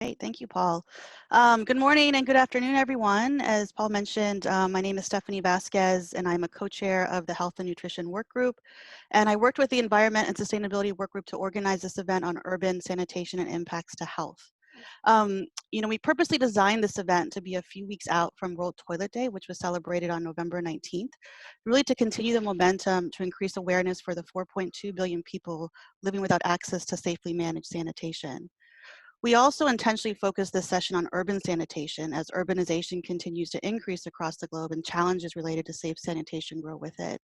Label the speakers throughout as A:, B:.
A: Great, thank you, Paul. Good morning and good afternoon, everyone. As Paul mentioned, my name is Stephanie Vasquez, and I'm a co-chair of the Health and Nutrition Workgroup. And I worked with the Environment and Sustainability Workgroup to organize this event on urban sanitation and impacts to health. We purposely designed this event to be a few weeks out from World Toilet Day, which was celebrated on November 19th, really to continue the momentum to increase awareness for the 4.2 billion people living without access to safely managed sanitation. We also intentionally focused this session on urban sanitation as urbanization continues to increase across the globe and challenges related to safe sanitation grow with it.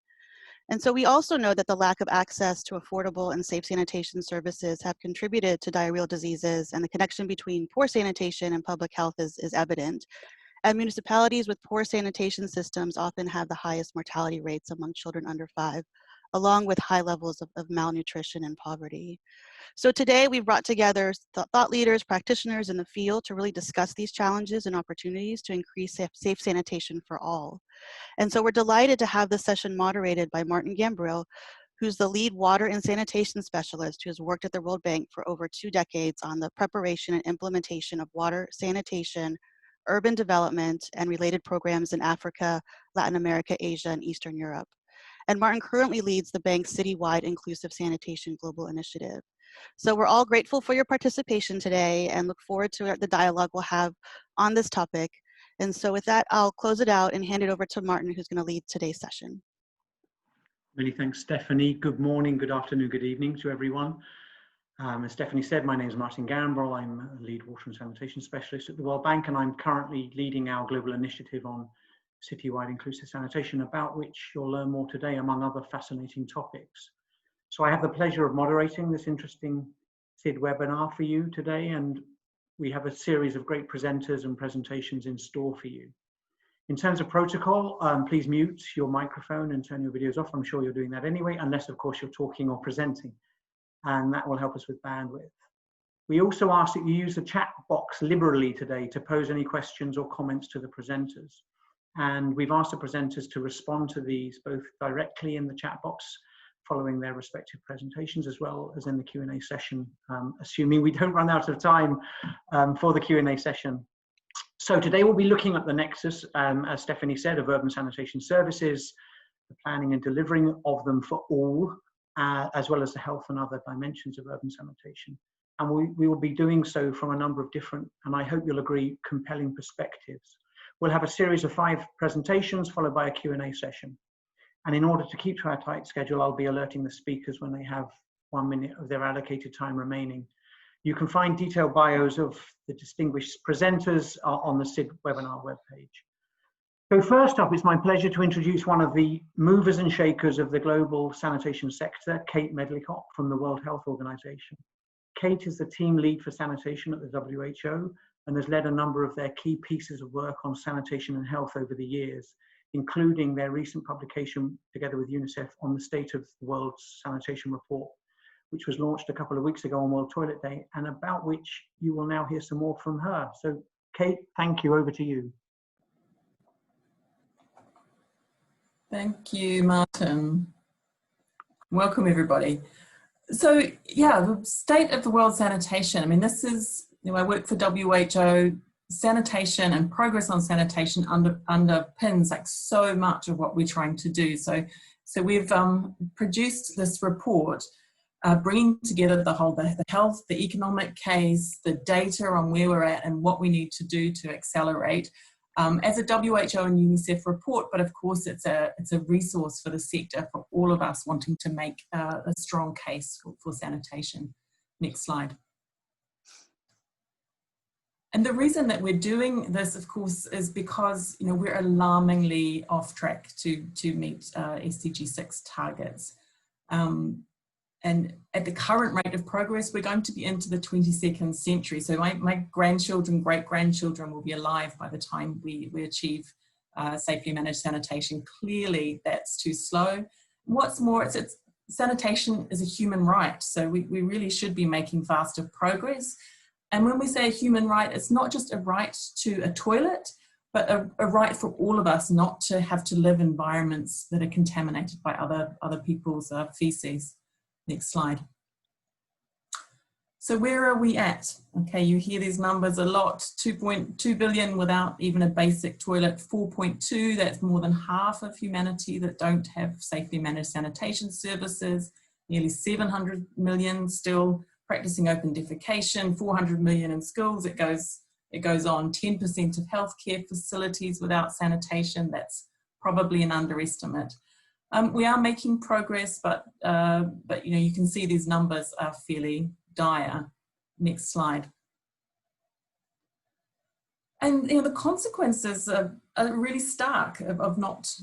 A: And so we also know that the lack of access to affordable and safe sanitation services have contributed to diarrheal diseases, and the connection between poor sanitation and public health is evident. And municipalities with poor sanitation systems often have the highest mortality rates among children under 5, along with high levels of malnutrition and poverty. So today we've brought together thought leaders, practitioners in the field to really discuss these challenges and opportunities to increase safe sanitation for all. And so we're delighted to have this session moderated by Martin Gambrill, who's the lead water and sanitation specialist who has worked at the World Bank for over 2 decades on the preparation and implementation of water, sanitation, urban development, and related programs in Africa, Latin America, Asia, and Eastern Europe. And Martin currently leads the bank's citywide Inclusive Sanitation Global Initiative. So we're all grateful for your participation today and look forward to the dialogue we'll have on this topic. And so with that, I'll close it out and hand it over to Martin, who's going to lead today's session.
B: Many thanks, Stephanie. Good morning, good afternoon, good evening to everyone. As Stephanie said, my name is Martin Gambrill. I'm a lead water and sanitation specialist at the World Bank, and I'm currently leading our global initiative on citywide inclusive sanitation, about which you'll learn more today, among other fascinating topics. So I have the pleasure of moderating this interesting SID webinar for you today, and we have a series of great presenters and presentations in store for you. In terms of protocol, please mute your microphone and turn your videos off. I'm sure you're doing that anyway, unless of course you're talking or presenting, and that will help us with bandwidth. We also ask that you use the chat box liberally today to pose any questions or comments to the presenters. And we've asked the presenters to respond to these both directly in the chat box following their respective presentations, as well as in the Q&A session, assuming we don't run out of time for the Q&A session. So today we'll be looking at the nexus, as Stephanie said, of urban sanitation services, the planning and delivering of them for all, as well as the health and other dimensions of urban sanitation. And we will be doing so from a number of different, and I hope you'll agree, compelling perspectives. We'll have a series of 5 presentations followed by a Q&A session. And in order to keep to our tight schedule, I'll be alerting the speakers when they have 1 minute of their allocated time remaining. You can find detailed bios of the distinguished presenters on the SID webinar webpage. So first up, it's my pleasure to introduce one of the movers and shakers of the global sanitation sector, Kate Medlicott from the World Health Organization. Kate is the team lead for sanitation at the WHO and has led a number of their key pieces of work on sanitation and health over the years, including their recent publication together with UNICEF on the State of the World's Sanitation Report, which was launched a couple of weeks ago on World Toilet Day, and about which you will now hear some more from her. So Kate, thank you, over to you.
C: Thank you, Martin. Welcome, everybody. So yeah, the state of the world sanitation, I mean, this is, I work for WHO. Sanitation and progress on sanitation underpins like so much of what we're trying to do. So we've produced this report, bringing together the health, the economic case, the data on where we're at and what we need to do to accelerate as a WHO and UNICEF report. But of course, it's a resource for the sector, for all of us wanting to make a strong case for sanitation. Next slide. And the reason that we're doing this, of course, is because we're alarmingly off track to meet SDG 6 targets. And at the current rate of progress, we're going to be into the 22nd century. So my grandchildren, great-grandchildren will be alive by the time we achieve safely managed sanitation. Clearly, that's too slow. What's more, sanitation is a human right. So we really should be making faster progress. And when we say a human right, it's not just a right to a toilet, but a right for all of us not to have to live in environments that are contaminated by other people's feces. Next slide. So where are we at? Okay, you hear these numbers a lot, 2.2 billion without even a basic toilet, 4.2, that's more than half of humanity that don't have safely managed sanitation services, nearly 700 million still practicing open defecation, 400 million in schools, it goes on, 10% of healthcare facilities without sanitation, that's probably an underestimate. We are making progress, but you know, you can see these numbers are fairly dire. Next slide. And you know, the consequences are really stark of not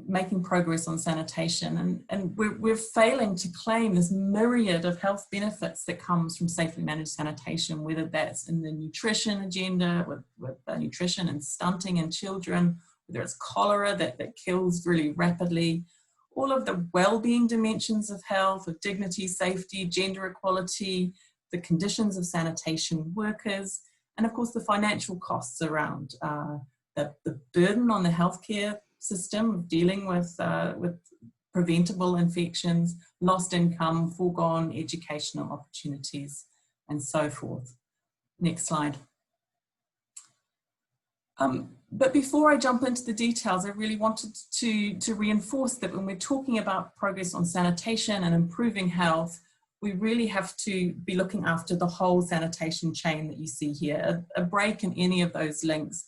C: making progress on sanitation, and we're failing to claim this myriad of health benefits that comes from safely managed sanitation, whether that's in the nutrition agenda with nutrition and stunting in children, whether it's cholera that kills really rapidly, all of the well-being dimensions of health, of dignity, safety, gender equality, the conditions of sanitation workers, and of course the financial costs around the burden on the healthcare system of dealing with preventable infections, lost income, foregone educational opportunities, and so forth. Next slide. But before I jump into the details, I really wanted to reinforce that when we're talking about progress on sanitation and improving health, we really have to be looking after the whole sanitation chain that you see here. A break in any of those links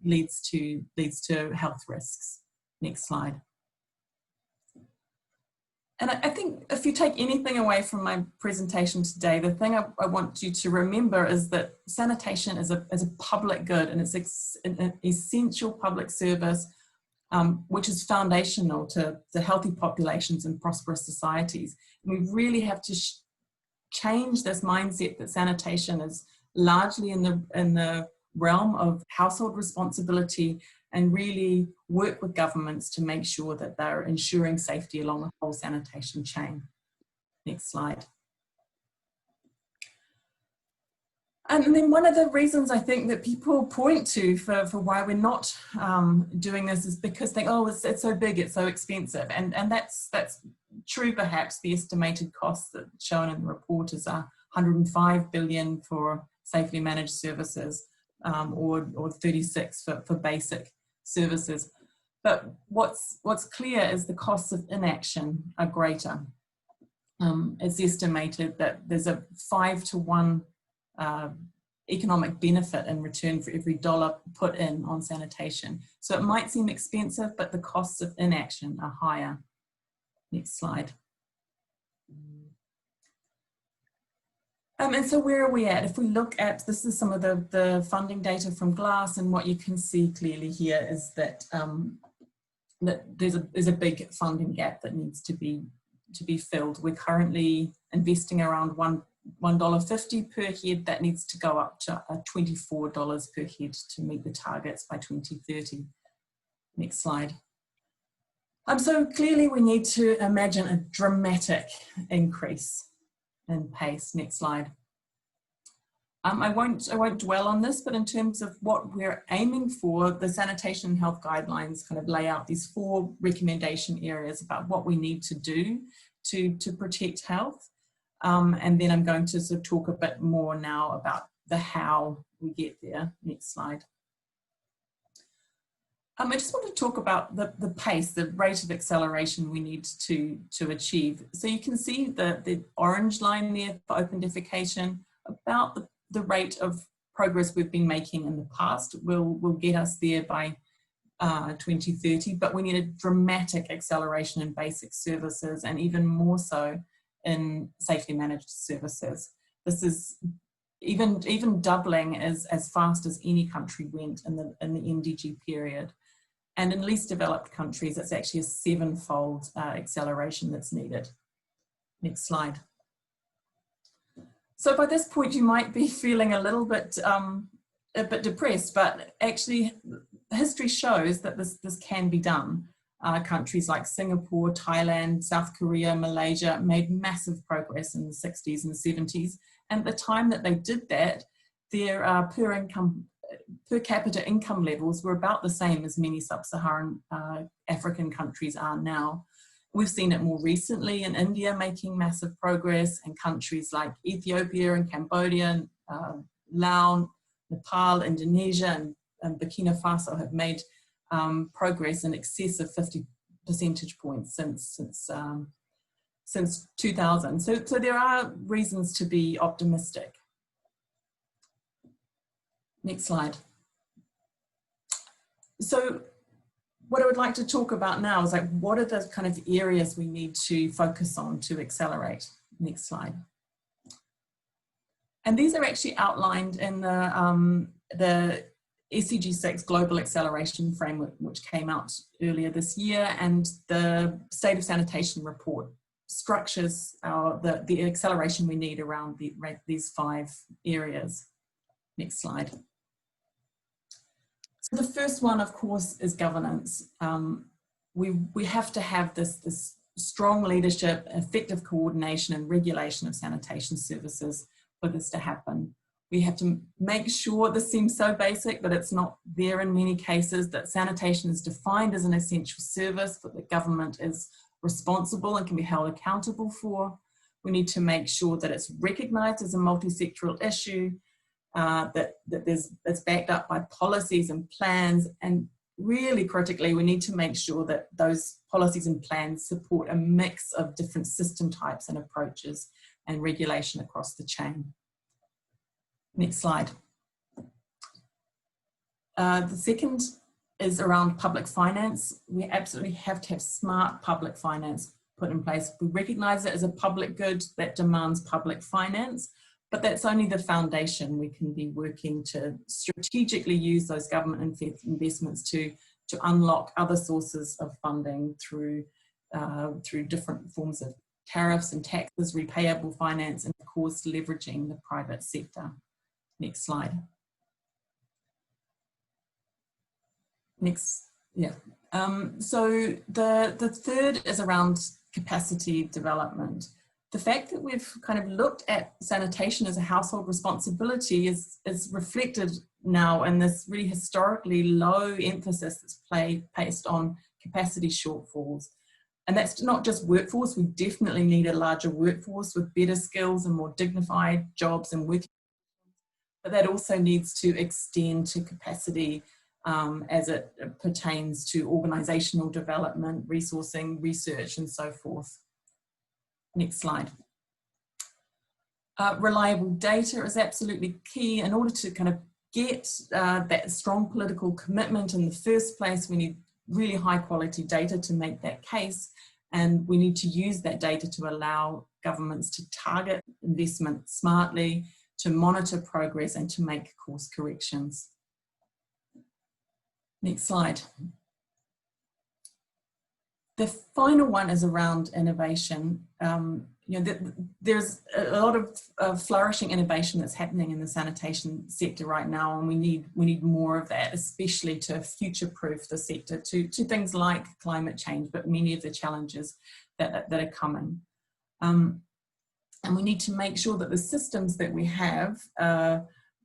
C: leads to health risks. Next slide. And I think if you take anything away from my presentation today, the thing I want you to remember is that sanitation is a public good, and it's an essential public service which is foundational to healthy populations and prosperous societies. And we really have to change this mindset that sanitation is largely in the realm of household responsibility, and really work with governments to make sure that they're ensuring safety along the whole sanitation chain. Next slide. And then one of the reasons I think that people point to for why we're not doing this is because they think, oh, it's so big, it's so expensive. And that's true perhaps. The estimated costs that shown in the report is 105 billion for safely managed services, or 36 for basic services. But what's clear is the costs of inaction are greater. It's estimated that there's a 5-to-1 economic benefit in return for every dollar put in on sanitation. So it might seem expensive, but the costs of inaction are higher. Next slide. And so where are we at? If we look at, this is some of the funding data from GLASS, and what you can see clearly here is that, that there's a big funding gap that needs to be filled. We're currently investing around $1.50 per head. That needs to go up to $24 per head to meet the targets by 2030. Next slide. So clearly we need to imagine a dramatic increase in pace. Next slide. I won't dwell on this, but in terms of what we're aiming for, the sanitation and health guidelines kind of lay out these 4 recommendation areas about what we need to do to protect health. And then I'm going to sort of talk a bit more now about the how we get there. Next slide. I just want to talk about the pace, the rate of acceleration we need to achieve. So you can see the orange line there for open defecation, about the rate of progress we've been making in the past will get us there by 2030, but we need a dramatic acceleration in basic services, and even more so in safely managed services. This is even doubling as fast as any country went in the MDG period. And in least developed countries, it's actually a 7-fold acceleration that's needed. Next slide. So by this point, you might be feeling a bit depressed, but actually history shows that this can be done. Countries like Singapore, Thailand, South Korea, Malaysia made massive progress in the 60s and 70s. And at the time that they did that, their per capita income levels were about the same as many sub-Saharan African countries are now. We've seen it more recently in India making massive progress, and countries like Ethiopia and Cambodia, Laos, Nepal, Indonesia, and Burkina Faso have made progress in excess of 50 percentage points since 2000. So there are reasons to be optimistic. Next slide. So what I would like to talk about now is like, what are the kind of areas we need to focus on to accelerate? Next slide. And these are actually outlined in the SDG6 Global Acceleration Framework, which came out earlier this year, and the State of Sanitation report structures the acceleration we need around these 5 areas. Next slide. So the first one, of course, is governance. We have to have this strong leadership, effective coordination and regulation of sanitation services for this to happen. We have to make sure, this seems so basic, but it's not there in many cases, that sanitation is defined as an essential service that the government is responsible and can be held accountable for. We need to make sure that it's recognised as a multi-sectoral issue, that it's backed up by policies and plans, and really critically, we need to make sure that those policies and plans support a mix of different system types and approaches and regulation across the chain. Next slide. The second is around public finance. We absolutely have to have smart public finance put in place. We recognise it as a public good that demands public finance, but that's only the foundation. We can be working to strategically use those government investments to unlock other sources of funding through different forms of tariffs and taxes, repayable finance, and of course leveraging the private sector. Next slide. Next, yeah. So the third is around capacity development. The fact that we've kind of looked at sanitation as a household responsibility is reflected now in this really historically low emphasis that's placed on capacity shortfalls. And that's not just workforce. We definitely need a larger workforce with better skills and more dignified jobs and working. But that also needs to extend to capacity as it pertains to organisational development, resourcing, research, and so forth. Next slide. Reliable data is absolutely key. In order to kind of get that strong political commitment in the first place, we need really high quality data to make that case, and we need to use that data to allow governments to target investment smartly, to monitor progress, and to make course corrections. Next slide. The final one is around innovation. You know, there's a lot of flourishing innovation that's happening in the sanitation sector right now, and we need more of that, especially to future-proof the sector to things like climate change, but many of the challenges that are coming. And we need to make sure that the systems that we have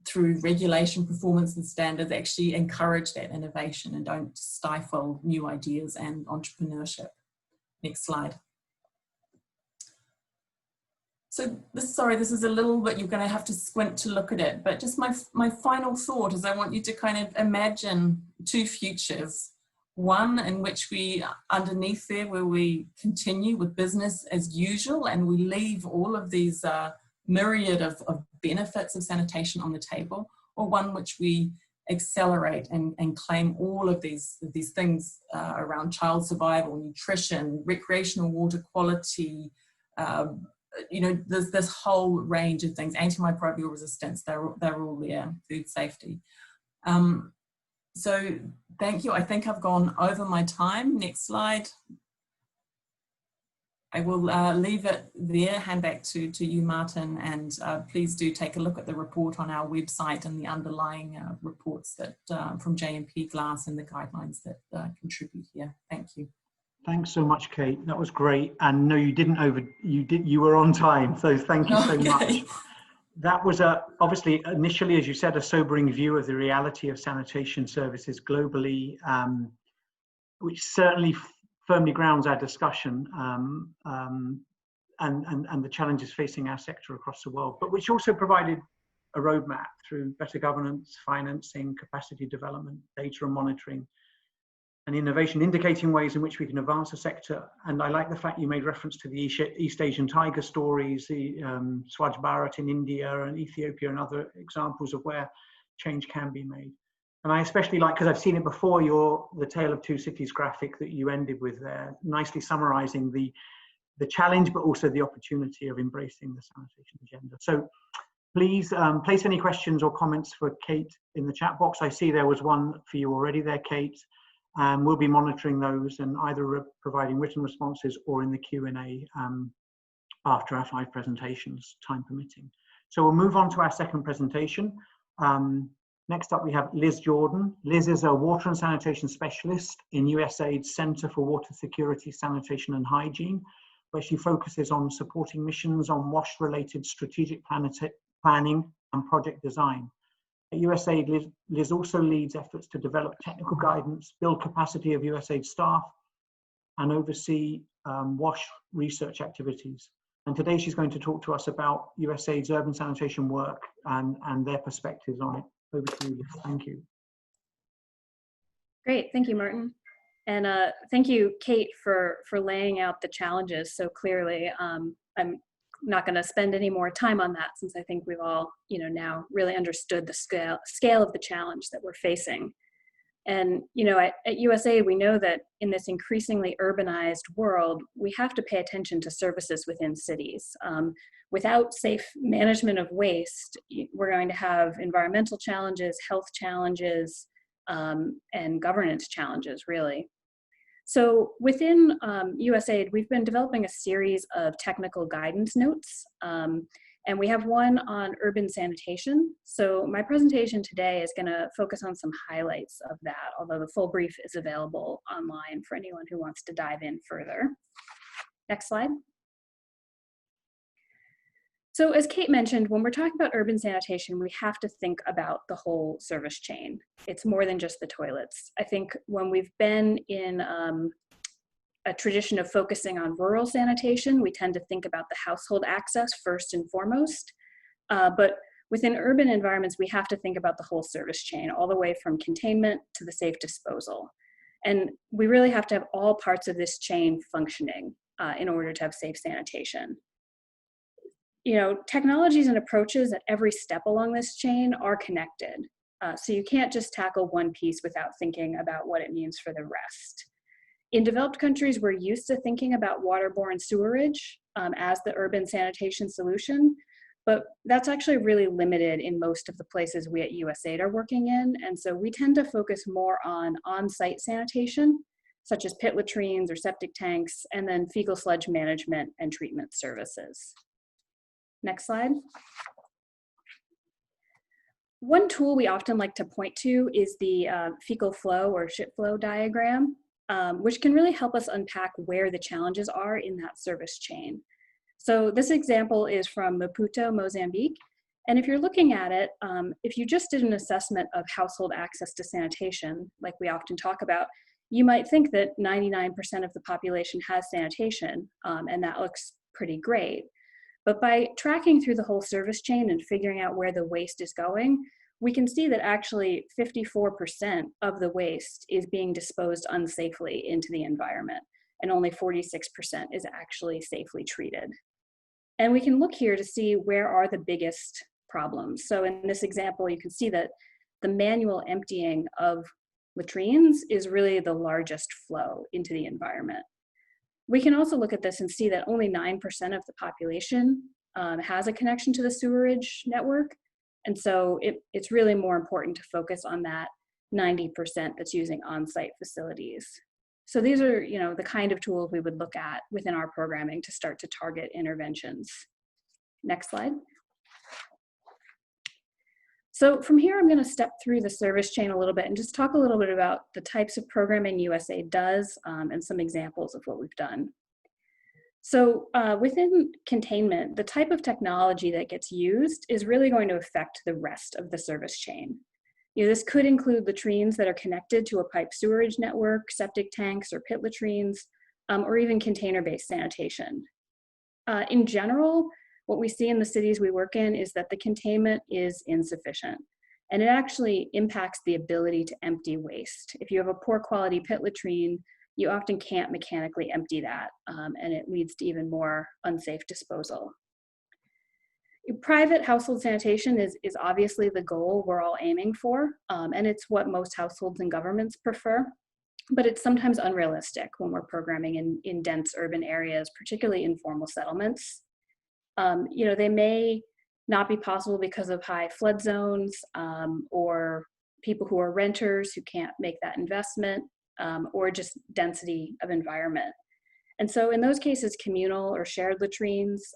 C: through regulation, performance and standards actually encourage that innovation and don't stifle new ideas and entrepreneurship. Next slide. So this is a little bit, you're going to have to squint to look at it, but just my final thought is I want you to kind of imagine 2 futures. One in which we, underneath there, where we continue with business as usual and we leave all of these myriad of benefits of sanitation on the table, or one which we accelerate and claim all of these things around child survival, nutrition, recreational water quality, you know, there's this whole range of things, antimicrobial resistance, they're all there, food safety. So thank you. I think I've gone over my time. Next slide. I will leave it there, hand back to you, Martin, and please do take a look at the report on our website and the underlying reports that from JMP Glass and the guidelines that contribute here. Thank you.
B: Thanks so much, Kate. That was great. And no, you were on time. So thank you so much. That was obviously initially, as you said, a sobering view of the reality of sanitation services globally, which certainly firmly grounds our discussion and the challenges facing our sector across the world, but which also provided a roadmap through better governance, financing, capacity development, data and monitoring, and innovation, indicating ways in which we can advance the sector. And I like the fact you made reference to the East Asian tiger stories, the Swaj Bharat in India and Ethiopia, and other examples of where change can be made. And I especially like, because I've seen it before, the Tale of Two Cities graphic that you ended with there, nicely summarizing the challenge, but also the opportunity of embracing the sanitation agenda. So please place any questions or comments for Kate in the chat box. I see there was one for you already there, Kate. We'll be monitoring those and either providing written responses or in the Q&A after our 5 presentations, time permitting. So we'll move on to our second presentation. Next up, we have Liz Jordan. Liz is a water and sanitation specialist in USAID's Center for Water Security, Sanitation and Hygiene, where she focuses on supporting missions on WASH-related strategic planning and project design. At USAID, Liz also leads efforts to develop technical guidance, build capacity of USAID staff, and oversee WASH research activities. And today she's going to talk to us about USAID's urban sanitation work and their perspectives on it. Over to you, Liz. Thank you.
D: Great, thank you, Martin. And thank you, Kate, for laying out the challenges so clearly. I'm not going to spend any more time on that since I think we've all, now really understood the scale of the challenge that we're facing. And, at USAID, we know that in this increasingly urbanized world, we have to pay attention to services within cities. Without safe management of waste, we're going to have environmental challenges, health challenges, and governance challenges, really. So within USAID, we've been developing a series of technical guidance notes, and we have one on urban sanitation. So my presentation today is going to focus on some highlights of that, although the full brief is available online for anyone who wants to dive in further. Next slide. So as Kate mentioned, when we're talking about urban sanitation, we have to think about the whole service chain. It's more than just the toilets. I think when we've been in a tradition of focusing on rural sanitation, we tend to think about the household access first and foremost. But within urban environments, we have to think about the whole service chain, all the way from containment to the safe disposal. And we really have to have all parts of this chain functioning in order to have safe sanitation. Technologies and approaches at every step along this chain are connected. So you can't just tackle one piece without thinking about what it means for the rest. In developed countries, we're used to thinking about waterborne sewerage as the urban sanitation solution, but that's actually really limited in most of the places we at USAID are working in. And so we tend to focus more on on-site sanitation, such as pit latrines or septic tanks, and then fecal sludge management and treatment services. Next slide. One tool we often like to point to is the fecal flow or shit flow diagram, which can really help us unpack where the challenges are in that service chain. So this example is from Maputo, Mozambique. And if you're looking at it, if you just did an assessment of household access to sanitation, like we often talk about, you might think that 99% of the population has sanitation, and that looks pretty great. But by tracking through the whole service chain and figuring out where the waste is going, we can see that actually 54% of the waste is being disposed unsafely into the environment, and only 46% is actually safely treated. And we can look here to see where are the biggest problems. So in this example, you can see that the manual emptying of latrines is really the largest flow into the environment. We can also look at this and see that only 9% of the population has a connection to the sewerage network. And so it's really more important to focus on that 90% that's using on-site facilities. So these are, the kind of tools we would look at within our programming to start to target interventions. Next slide. So from here, I'm going to step through the service chain a little bit and just talk a little bit about the types of programming USAID does and some examples of what we've done. So within containment, the type of technology that gets used is really going to affect the rest of the service chain. This could include latrines that are connected to a pipe sewerage network, septic tanks or pit latrines, or even container-based sanitation. In general, what we see in the cities we work in is that the containment is insufficient, and it actually impacts the ability to empty waste. If you have a poor quality pit latrine, you often can't mechanically empty that, and it leads to even more unsafe disposal. Private household sanitation is obviously the goal we're all aiming for, and it's what most households and governments prefer, but it's sometimes unrealistic when we're programming in dense urban areas, particularly informal settlements. They may not be possible because of high flood zones, or people who are renters who can't make that investment, or just density of environment. And so in those cases, communal or shared latrines,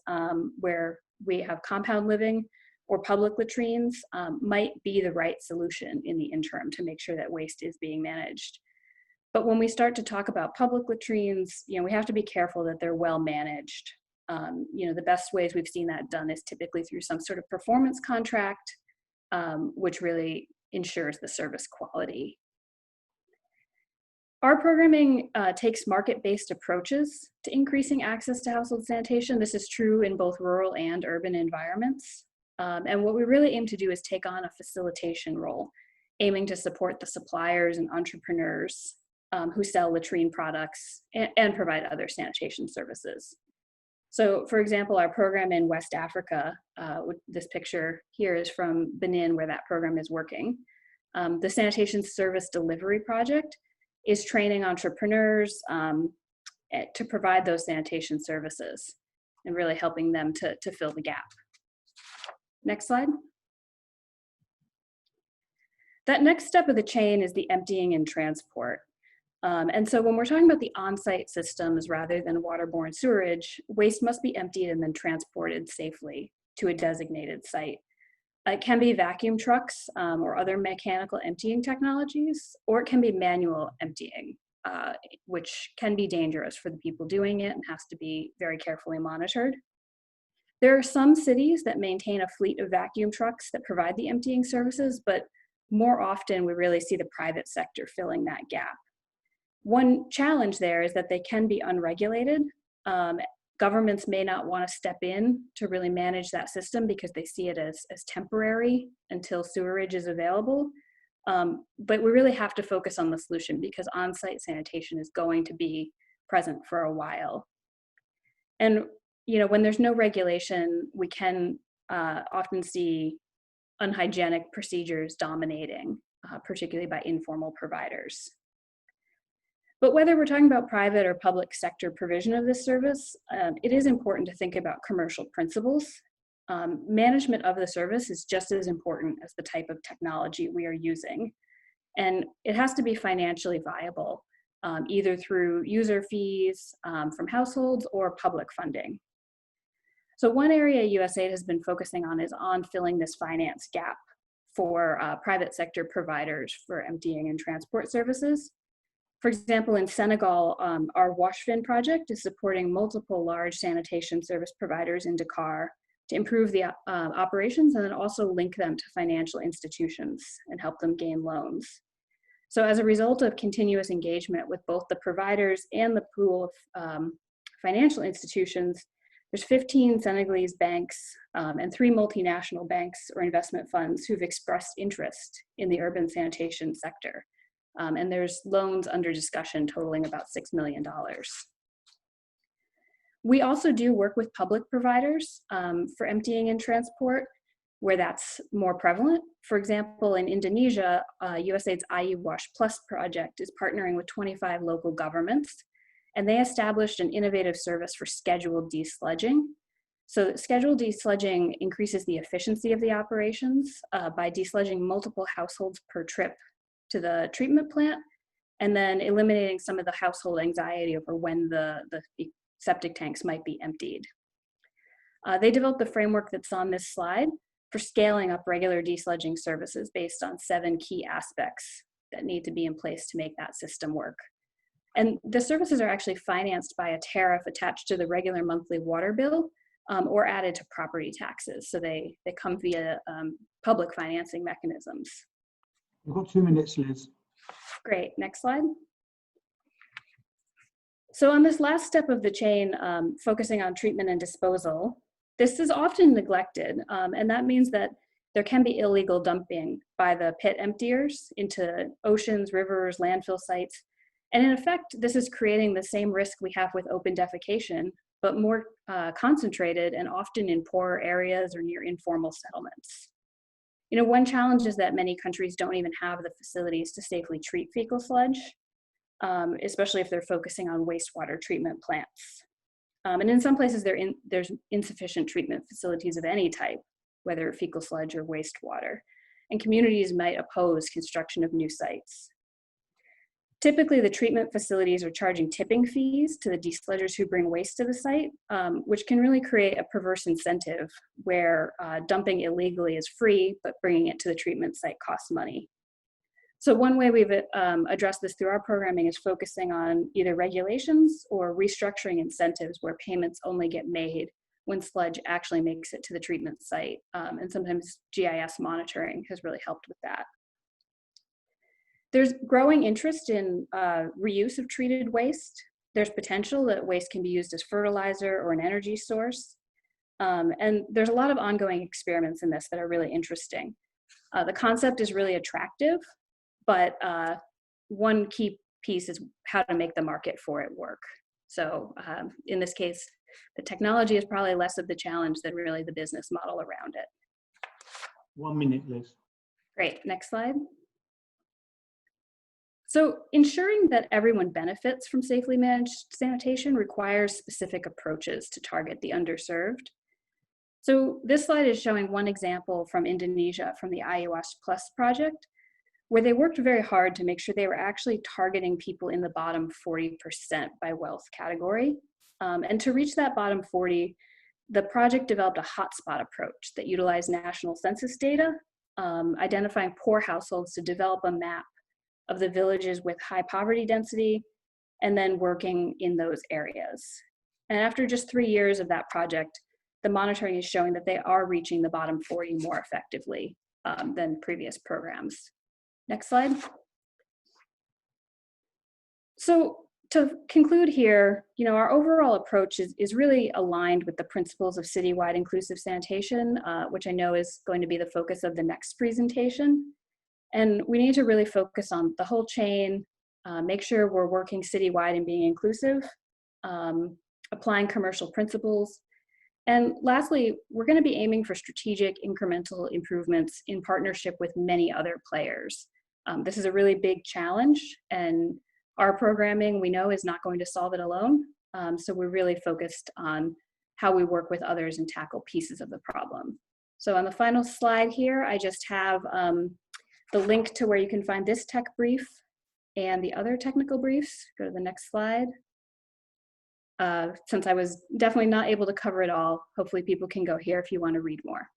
D: where we have compound living, or public latrines might be the right solution in the interim to make sure that waste is being managed. But when we start to talk about public latrines, we have to be careful that they're well managed. The best ways we've seen that done is typically through some sort of performance contract, which really ensures the service quality. Our programming takes market-based approaches to increasing access to household sanitation. This is true in both rural and urban environments. And what we really aim to do is take on a facilitation role, aiming to support the suppliers and entrepreneurs who sell latrine products and provide other sanitation services. So for example, our program in West Africa, this picture here is from Benin, where that program is working. The Sanitation Service Delivery Project is training entrepreneurs to provide those sanitation services and really helping them to fill the gap. Next slide. That next step of the chain is the emptying and transport. And so when we're talking about the on-site systems rather than waterborne sewerage, waste must be emptied and then transported safely to a designated site. It can be vacuum trucks or other mechanical emptying technologies, or it can be manual emptying, which can be dangerous for the people doing it and has to be very carefully monitored. There are some cities that maintain a fleet of vacuum trucks that provide the emptying services, but more often we really see the private sector filling that gap. One challenge there is that they can be unregulated. Governments may not want to step in to really manage that system because they see it as temporary until sewerage is available. But we really have to focus on the solution because on-site sanitation is going to be present for a while. And when there's no regulation, we can often see unhygienic procedures dominating, particularly by informal providers. But whether we're talking about private or public sector provision of this service, it is important to think about commercial principles. Management of the service is just as important as the type of technology we are using. And it has to be financially viable, either through user fees from households or public funding. So one area USAID has been focusing on is on filling this finance gap for private sector providers for emptying and transport services. For example, in Senegal, our Washfin project is supporting multiple large sanitation service providers in Dakar to improve the operations and then also link them to financial institutions and help them gain loans. So as a result of continuous engagement with both the providers and the pool of financial institutions, there's 15 Senegalese banks and 3 multinational banks or investment funds who've expressed interest in the urban sanitation sector. And there's loans under discussion totaling about $6 million. We also do work with public providers for emptying and transport where that's more prevalent. For example, in Indonesia, USAID's IU Wash Plus project is partnering with 25 local governments, and they established an innovative service for scheduled desludging. So scheduled desludging increases the efficiency of the operations by desludging multiple households per trip to the treatment plant, and then eliminating some of the household anxiety over when the septic tanks might be emptied. They developed the framework that's on this slide for scaling up regular desludging services based on 7 key aspects that need to be in place to make that system work. And the services are actually financed by a tariff attached to the regular monthly water bill or added to property taxes. So they come via public financing mechanisms.
B: We've got 2 minutes, Liz.
D: Great, next slide. So on this last step of the chain, focusing on treatment and disposal, this is often neglected, and that means that there can be illegal dumping by the pit emptiers into oceans, rivers, landfill sites. And in effect, this is creating the same risk we have with open defecation, but more concentrated and often in poorer areas or near informal settlements. You know, one challenge is that many countries don't even have the facilities to safely treat fecal sludge, especially if they're focusing on wastewater treatment plants. And in some places, there's insufficient treatment facilities of any type, whether fecal sludge or wastewater, and communities might oppose construction of new sites. Typically, the treatment facilities are charging tipping fees to the desludgers who bring waste to the site, which can really create a perverse incentive where dumping illegally is free, but bringing it to the treatment site costs money. So one way we've addressed this through our programming is focusing on either regulations or restructuring incentives where payments only get made when sludge actually makes it to the treatment site. And sometimes GIS monitoring has really helped with that. There's growing interest in reuse of treated waste. There's potential that waste can be used as fertilizer or an energy source. And there's a lot of ongoing experiments in this that are really interesting. The concept is really attractive, but one key piece is how to make the market for it work. So in this case, the technology is probably less of the challenge than really the business model around it.
B: 1 minute, Liz.
D: Great, next slide. So ensuring that everyone benefits from safely managed sanitation requires specific approaches to target the underserved. So this slide is showing one example from Indonesia from the IUS Plus project, where they worked very hard to make sure they were actually targeting people in the bottom 40% by wealth category. And to reach that bottom 40, the project developed a hotspot approach that utilized national census data, identifying poor households to develop a map of the villages with high poverty density, and then working in those areas. And after just 3 years of that project, the monitoring is showing that they are reaching the bottom 40 more effectively than previous programs. Next slide. So to conclude here, you know, our overall approach is really aligned with the principles of citywide inclusive sanitation, which I know is going to be the focus of the next presentation. And we need to really focus on the whole chain, make sure we're working citywide and being inclusive, applying commercial principles. And lastly, we're going to be aiming for strategic incremental improvements in partnership with many other players. This is a really big challenge, and our programming, we know, is not going to solve it alone. So we're really focused on how we work with others and tackle pieces of the problem. So on the final slide here, I just have the link to where you can find this tech brief and the other technical briefs. Go to the next slide. Since I was definitely not able to cover it all, hopefully people can go here if you want to read more.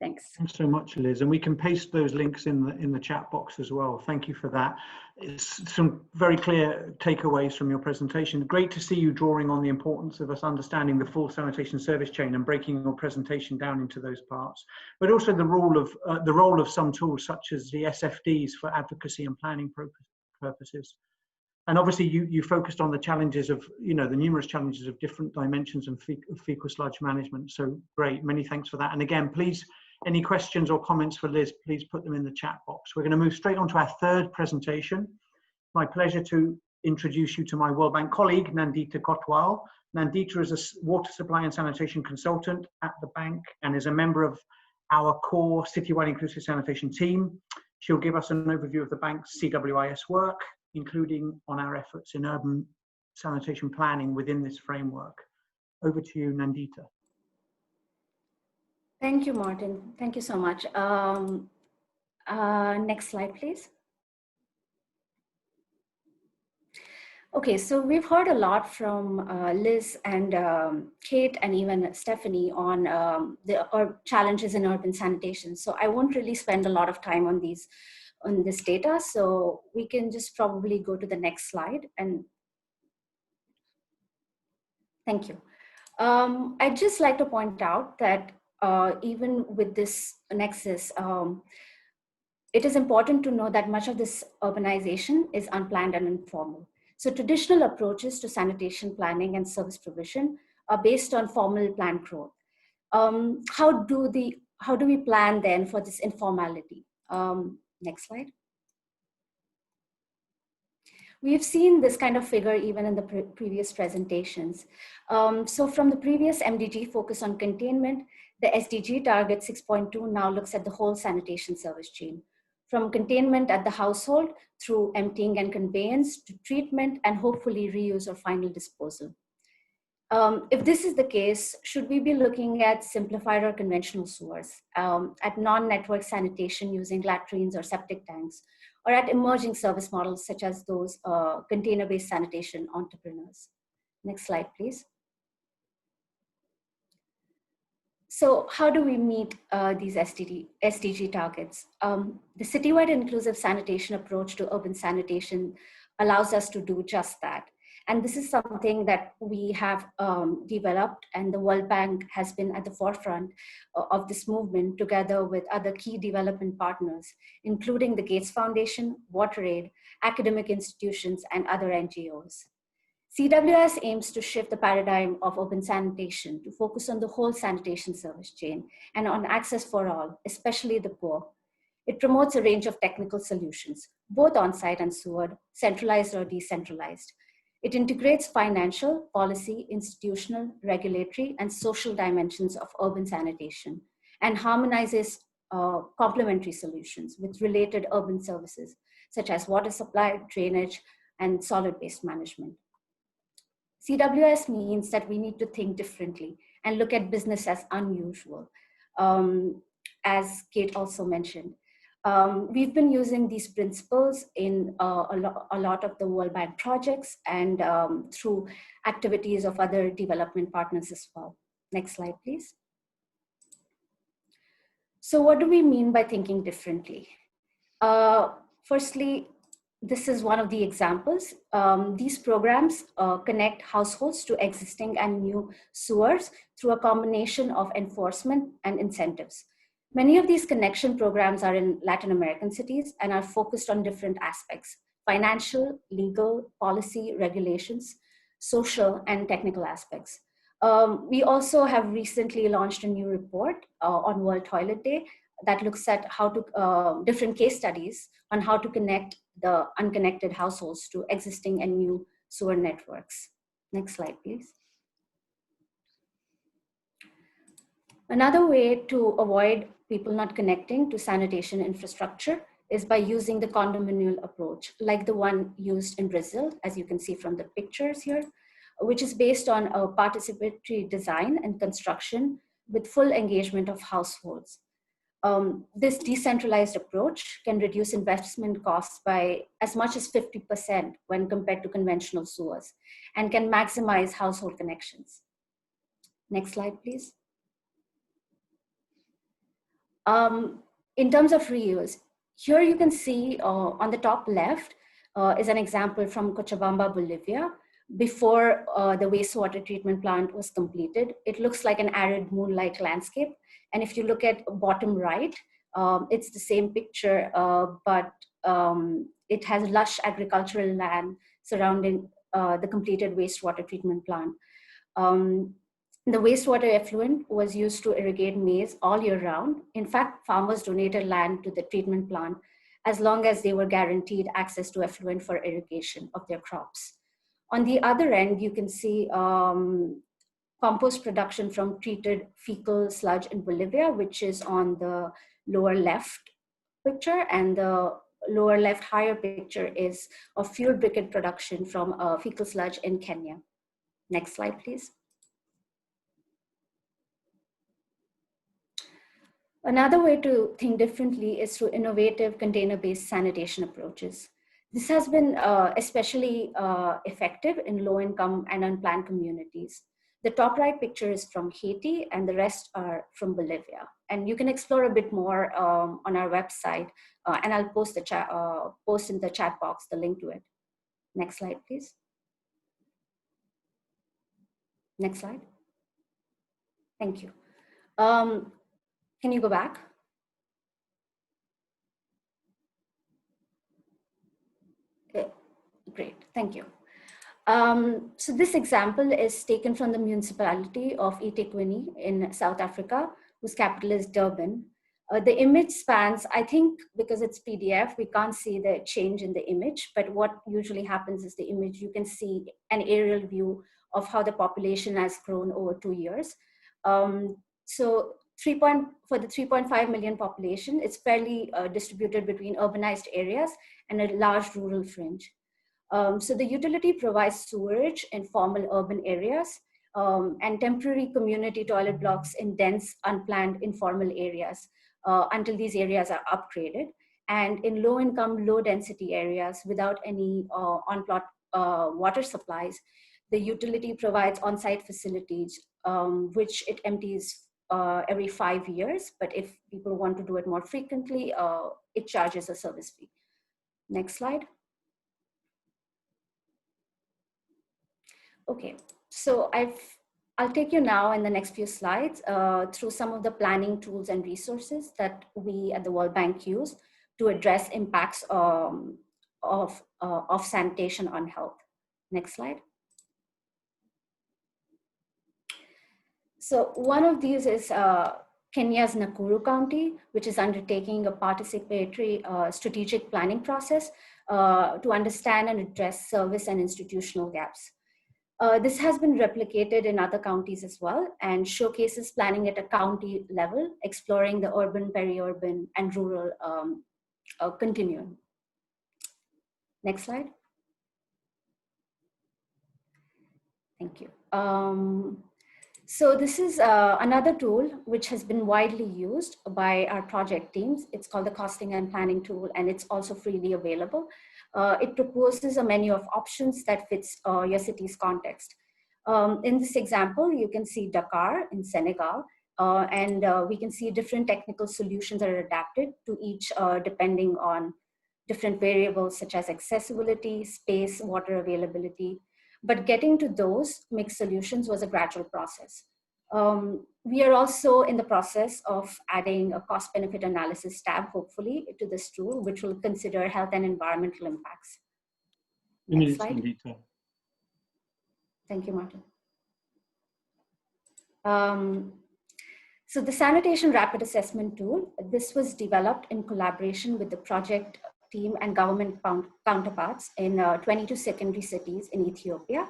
D: Thanks.
B: Thanks so much, Liz. And we can paste those links in the chat box as well. Thank you for that. It's some very clear takeaways from your presentation. Great to see you drawing on the importance of us understanding the full sanitation service chain and breaking your presentation down into those parts, but also the role of some tools such as the SFDs for advocacy and planning purposes. And obviously you focused on the challenges of, you know, the numerous challenges of different dimensions of fecal sludge management. So great, many thanks for that. And again, please, any questions or comments for Liz, please put them in the chat box. We're going to move straight on to our third presentation. My pleasure to introduce you to my World Bank colleague, Nandita Kotwal. Nandita is a water supply and sanitation consultant at the bank and is a member of our core citywide inclusive sanitation team. She'll give us an overview of the bank's CWIS work, including on our efforts in urban sanitation planning within this framework. Over to you, Nandita.
E: Thank you, Martin. Thank you so much. Next slide, please. Okay, so we've heard a lot from Liz and Kate and even Stephanie on the challenges in urban sanitation. So I won't really spend a lot of time on this data. So we can just probably go to the next slide. And thank you. I'd just like to point out that even with this nexus, it is important to know that much of this urbanization is unplanned and informal. So traditional approaches to sanitation planning and service provision are based on formal planned growth. How do we plan then for this informality? Next slide. We've seen this kind of figure even in the previous presentations. So from the previous MDG focus on containment, the SDG target 6.2 now looks at the whole sanitation service chain, from containment at the household through emptying and conveyance to treatment and hopefully reuse or final disposal. If this is the case, should we be looking at simplified or conventional sewers, at non-network sanitation using latrines or septic tanks, or at emerging service models such as those container-based sanitation entrepreneurs? Next slide, please. So how do we meet these SDG targets? The citywide inclusive sanitation approach to urban sanitation allows us to do just that. And this is something that we have developed, and the World Bank has been at the forefront of this movement together with other key development partners, including the Gates Foundation, WaterAid, academic institutions, and other NGOs. CWS aims to shift the paradigm of urban sanitation to focus on the whole sanitation service chain and on access for all, especially the poor. It promotes a range of technical solutions, both on-site and sewered, centralized or decentralized. It integrates financial, policy, institutional, regulatory, and social dimensions of urban sanitation and harmonizes complementary solutions with related urban services, such as water supply, drainage, and solid waste management. CWS means that we need to think differently and look at business as unusual, as Kate also mentioned. We've been using these principles in a lot of the World Bank projects and through activities of other development partners as well. Next slide, please. So what do we mean by thinking differently? Firstly, this is one of the examples. These programs connect households to existing and new sewers through a combination of enforcement and incentives. Many of these connection programs are in Latin American cities and are focused on different aspects: financial, legal, policy, regulations, social, and technical aspects. We also have recently launched a new report on World Toilet Day that looks at how to, different case studies on how to connect the unconnected households to existing and new sewer networks. Next slide, please. Another way to avoid people not connecting to sanitation infrastructure is by using the condominial approach, like the one used in Brazil, as you can see from the pictures here, which is based on a participatory design and construction with full engagement of households. This decentralized approach can reduce investment costs by as much as 50% when compared to conventional sewers, and can maximize household connections. Next slide, please. In terms of reuse, here you can see on the top left is an example from Cochabamba, Bolivia. Before the wastewater treatment plant was completed, it looks like an arid moon-like landscape. And if you look at bottom right, it's the same picture, but it has lush agricultural land surrounding the completed wastewater treatment plant. The wastewater effluent was used to irrigate maize all year round. In fact, farmers donated land to the treatment plant as long as they were guaranteed access to effluent for irrigation of their crops. On the other end, you can see compost production from treated fecal sludge in Bolivia, which is on the lower left picture, and the lower left higher picture is of fuel briquette production from fecal sludge in Kenya. Next slide, please. Another way to think differently is through innovative container-based sanitation approaches. This has been especially effective in low-income and unplanned communities. The top right picture is from Haiti and the rest are from Bolivia. And you can explore a bit more on our website, and I'll post in the chat box the link to it. Next slide, please. Next slide. Thank you. Can you go back? Great, thank you. So this example is taken from the municipality of eThekwini in South Africa, whose capital is Durban. The image spans, I think because it's PDF, we can't see the change in the image, but what usually happens is the image, you can see an aerial view of how the population has grown over 2 years. So for the 3.5 million population, it's fairly distributed between urbanized areas and a large rural fringe. So the utility provides sewerage in formal urban areas and temporary community toilet blocks in dense, unplanned, informal areas until these areas are upgraded. And in low-income, low-density areas without any on-plot water supplies, the utility provides on-site facilities, which it empties every 5 years. But if people want to do it more frequently, it charges a service fee. Next slide. Okay, so I'll take you now in the next few slides through some of the planning tools and resources that we at the World Bank use to address impacts of sanitation on health. Next slide. So one of these is Kenya's Nakuru County, which is undertaking a participatory strategic planning process to understand and address service and institutional gaps. This has been replicated in other counties as well and showcases planning at a county level, exploring the urban, peri-urban, and rural continuum. Next slide. Thank you. So this is another tool which has been widely used by our project teams. It's called the Costing and Planning tool, and it's also freely available. It proposes a menu of options that fits your city's context. In this example, you can see Dakar in Senegal, and we can see different technical solutions that are adapted to each depending on different variables such as accessibility, space, water availability. But getting to those mixed solutions was a gradual process. We are also in the process of adding a cost-benefit analysis tab, hopefully, to this tool, which will consider health and environmental impacts. Next slide. Thank you, Martin. So the Sanitation Rapid Assessment tool, this was developed in collaboration with the project team and government counterparts in 22 secondary cities in Ethiopia.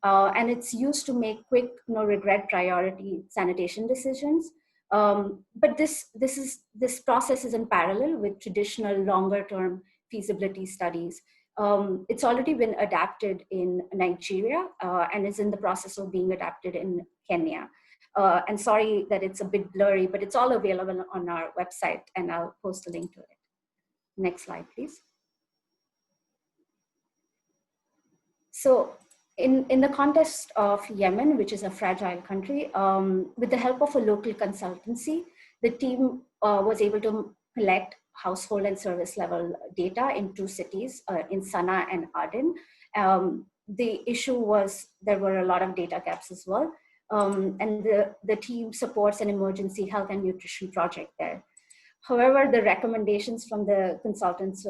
E: And it's used to make quick, no regret priority sanitation decisions. But this process is in parallel with traditional longer term feasibility studies. It's already been adapted in Nigeria and is in the process of being adapted in Kenya. And sorry that it's a bit blurry, but it's all available on our website and I'll post a link to it. Next slide, please. So in the context of Yemen, which is a fragile country, with the help of a local consultancy, the team was able to collect household and service level data in 2 cities, in Sana'a and Aden. The issue was there were a lot of data gaps as well. And the team supports an emergency health and nutrition project there. However, the recommendations from the consultants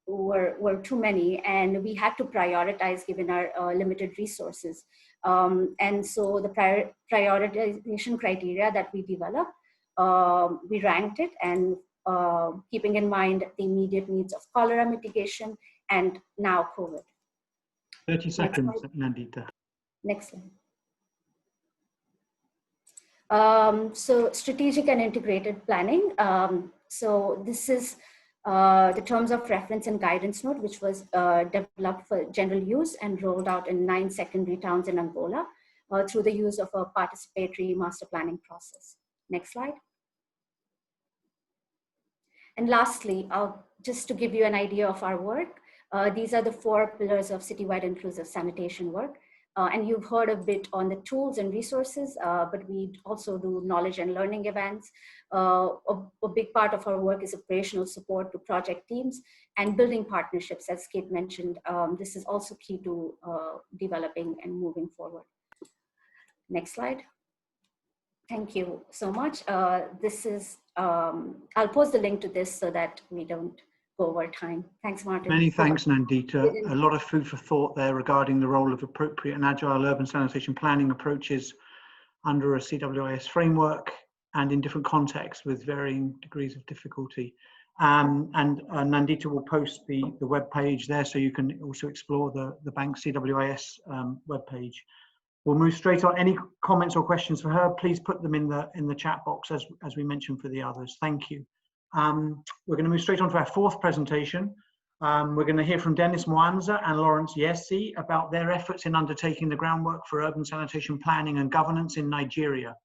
E: were too many, and we had to prioritize given our limited resources. And so the prioritization criteria that we developed, we ranked it, and keeping in mind the immediate needs of cholera mitigation and now COVID.
B: 30 seconds, Nandita.
E: Next slide. So strategic and integrated planning. So this is the terms of reference and guidance note, which was developed for general use and rolled out in 9 secondary towns in Angola through the use of a participatory master planning process. Next slide. And lastly, just to give you an idea of our work, these are the 4 pillars of citywide inclusive sanitation work. And you've heard a bit on the tools and resources, but we also do knowledge and learning events. A big part of our work is operational support to project teams and building partnerships, as Kate mentioned. This is also key to developing and moving forward. Next slide. Thank you so much. This is, I'll post the link to this so that we don't over time. Thanks, Martin.
B: Many thanks, Nandita. A lot of food for thought there regarding the role of appropriate and agile urban sanitation planning approaches under a CWIS framework and in different contexts with varying degrees of difficulty. Nandita will post the web page there, so you can also explore the bank CWIS web page. We'll move straight on. Any comments or questions for her, please put them in the chat box as we mentioned for the others. Thank you. We're going to move straight on to our fourth presentation. We're going to hear from Dennis Mwanza and Lawrence Yesi about their efforts in undertaking the groundwork for urban sanitation planning and governance in Nigeria.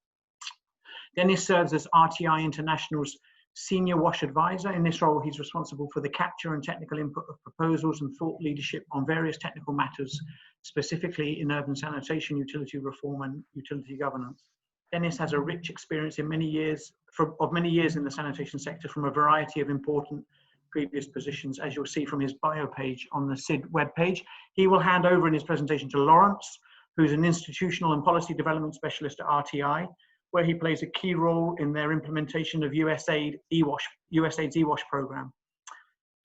B: Dennis serves as RTI International's Senior WASH Advisor. In this role, he's responsible for the capture and technical input of proposals and thought leadership on various technical matters, specifically in urban sanitation, utility reform, and utility governance. Dennis has a rich experience in many years in the sanitation sector from a variety of important previous positions, as you'll see from his bio page on the SID webpage. He will hand over in his presentation to Lawrence, who's an institutional and policy development specialist at RTI, where he plays a key role in their implementation of USAID's EWASH program.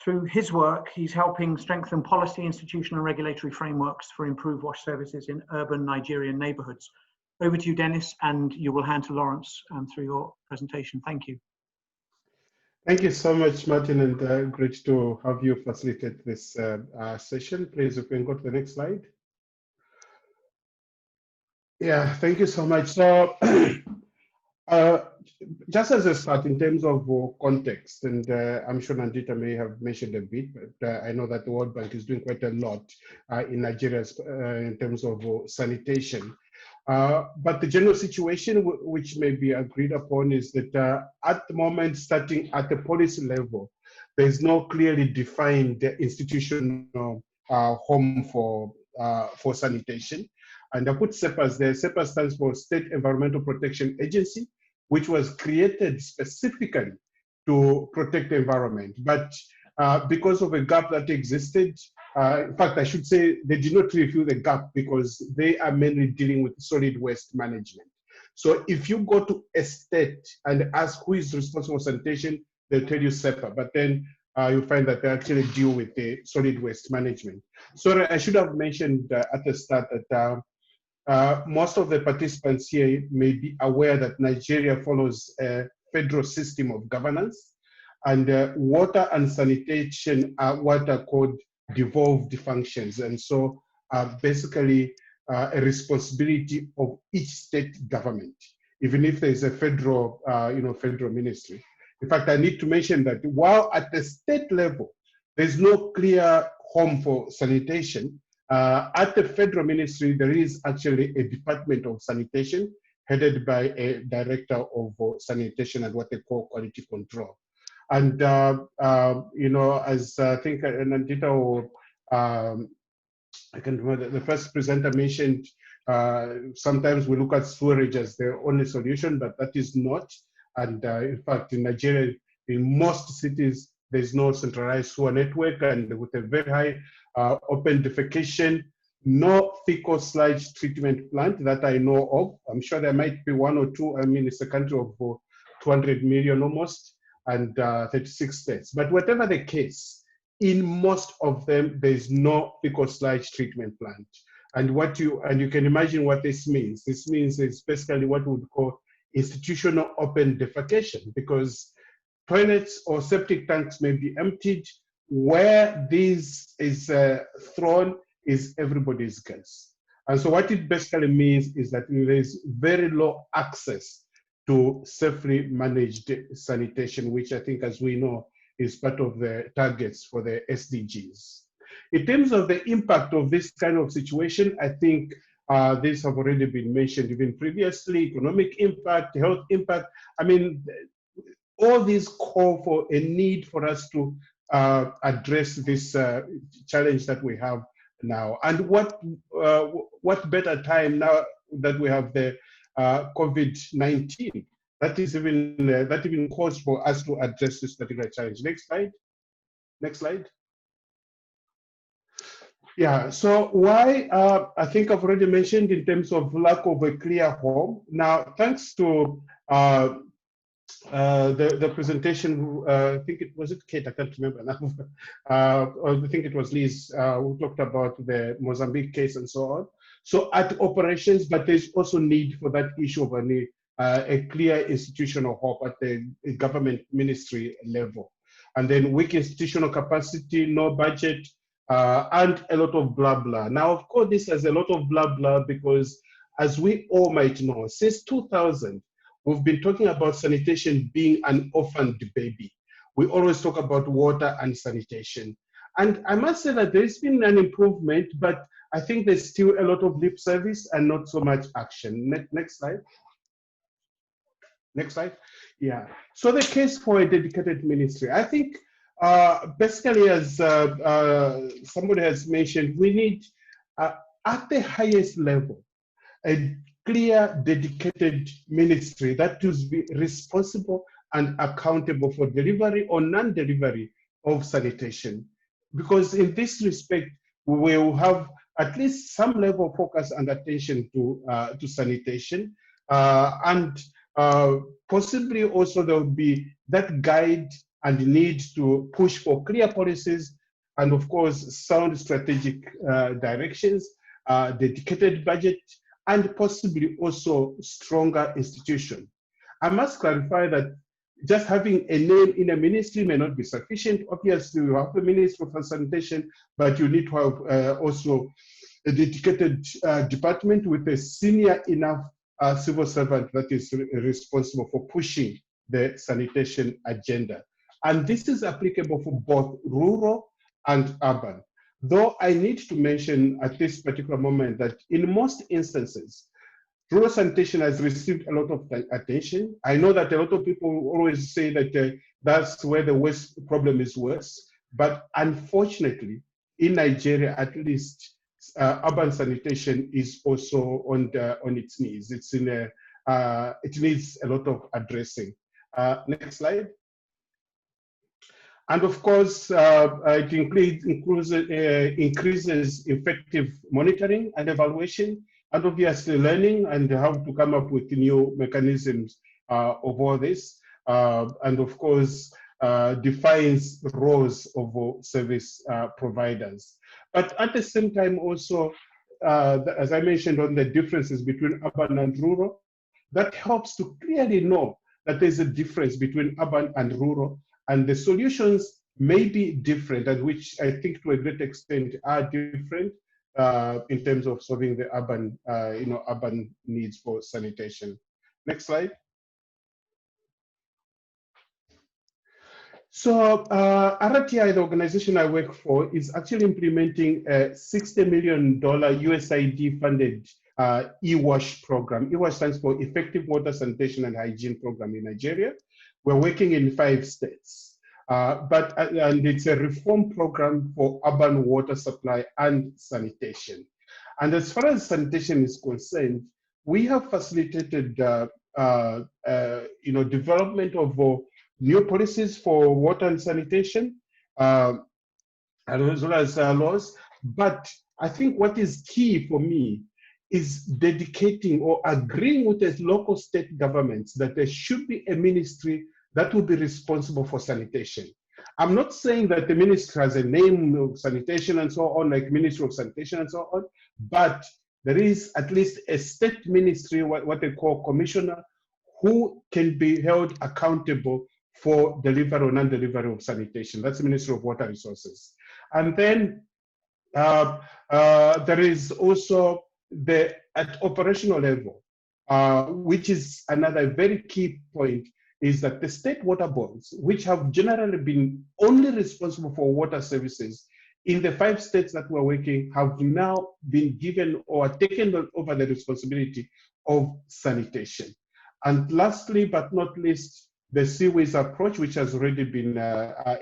B: Through his work, he's helping strengthen policy, institutional and regulatory frameworks for improved WASH services in urban Nigerian neighborhoods. Over to you, Dennis, and you will hand to Lawrence through your presentation. Thank you.
F: Thank you so much, Martin, and great to have you facilitate this session. Please, if we can go to the next slide. Yeah, thank you so much. So, just as a start, in terms of context, and I'm sure Nandita may have mentioned a bit, but I know that the World Bank is doing quite a lot in Nigeria in terms of sanitation. But the general situation which may be agreed upon is that at the moment, starting at the policy level, there is no clearly defined institutional home for sanitation. And I put SEPAS there. SEPAS stands for State Environmental Protection Agency, which was created specifically to protect the environment. But because of a gap that existed, in fact, I should say they did not refill the gap because they are mainly dealing with solid waste management. So if you go to a state and ask who is responsible for sanitation, they'll tell you SEPA, but then you'll find that they actually deal with the solid waste management. Sorry, I should have mentioned at the start that most of the participants here may be aware that Nigeria follows a federal system of governance, and water and sanitation are what are called devolved functions, and so basically a responsibility of each state government, even if there is a federal, federal ministry. In fact, I need to mention that while at the state level, there's no clear home for sanitation, at the federal ministry, there is actually a department of sanitation headed by a director of sanitation and what they call quality control. And, as I think Nandita or I can remember the first presenter mentioned, sometimes we look at sewerage as the only solution, but that is not. And in fact, in Nigeria, in most cities, there's no centralized sewer network, and with a very high open defecation, no fecal sludge treatment plant that I know of. I'm sure there might be one or two. I mean, it's a country of 200 million almost, and 36 states. But whatever the case, in most of them, there's no fecal sludge treatment plant. And you can imagine what this means. This means it's basically what we would call institutional open defecation, because toilets or septic tanks may be emptied. Where this is thrown is everybody's guess. And so what it basically means is that there is very low access to safely managed sanitation, which I think, as we know, is part of the targets for the SDGs. In terms of the impact of this kind of situation, I think these have already been mentioned even previously: economic impact, health impact. I mean, all these call for a need for us to address this challenge that we have now. And what better time now that we have the COVID-19 that even calls for us to address this particular challenge. Next slide. Next slide. Yeah, so why, I think I've already mentioned in terms of lack of a clear home. Now, thanks to the presentation, I think it was Kate, I can't remember now, or I think it was Liz who talked about the Mozambique case and so on. So at operations, but there's also need for that issue of a clear institutional hope at the government ministry level. And then weak institutional capacity, no budget, and a lot of blah, blah. Now, of course, this has a lot of blah, blah, because as we all might know, since 2000, we've been talking about sanitation being an orphaned baby. We always talk about water and sanitation. And I must say that there's been an improvement, but I think there's still a lot of lip service and not so much action. Next slide. Next slide. Yeah. So the case for a dedicated ministry, I think basically, as somebody has mentioned, we need at the highest level a clear, dedicated ministry that is responsible and accountable for delivery or non-delivery of sanitation. Because in this respect, we will have at least some level of focus and attention to sanitation, and possibly also there will be that guide and need to push for clear policies and of course sound strategic directions, dedicated budget, and possibly also stronger institution. I must clarify that just having a name in a ministry may not be sufficient. Obviously, you have a ministry for sanitation, but you need to have also a dedicated department with a senior enough civil servant that is responsible for pushing the sanitation agenda. And this is applicable for both rural and urban. Though I need to mention at this particular moment that in most instances, rural sanitation has received a lot of attention. I know that a lot of people always say that that's where the waste problem is worse. But unfortunately, in Nigeria, at least, urban sanitation is also on its knees. It's in it needs a lot of addressing. Next slide. And of course, it increases effective monitoring and evaluation, and obviously learning and how to come up with new mechanisms of all this. And of course, defines the roles of service providers. But at the same time also, as I mentioned on the differences between urban and rural, that helps to clearly know that there's a difference between urban and rural, and the solutions may be different, and which I think to a great extent are different in terms of solving the urban, urban needs for sanitation. Next slide. So RTI, the organization I work for, is actually implementing a $60 million USAID funded EWASH program. EWASH stands for Effective Water Sanitation and Hygiene Program in Nigeria. We're working in 5 states, and it's a reform program for urban water supply and sanitation. And as far as sanitation is concerned, we have facilitated development of new policies for water and sanitation, as well as laws. But I think what is key for me is dedicating or agreeing with the local state governments that there should be a ministry that will be responsible for sanitation. I'm not saying that the ministry has a name of sanitation and so on, like Ministry of Sanitation and so on, but there is at least a state ministry, what they call commissioner, who can be held accountable for delivery or non-delivery of sanitation. That's the Ministry of Water Resources. And then there is also at operational level, which is another very key point, is that the state water boards, which have generally been only responsible for water services in the 5 states that we're working, have now been given or taken over the responsibility of sanitation. And lastly, but not least, the seaways approach, which has already been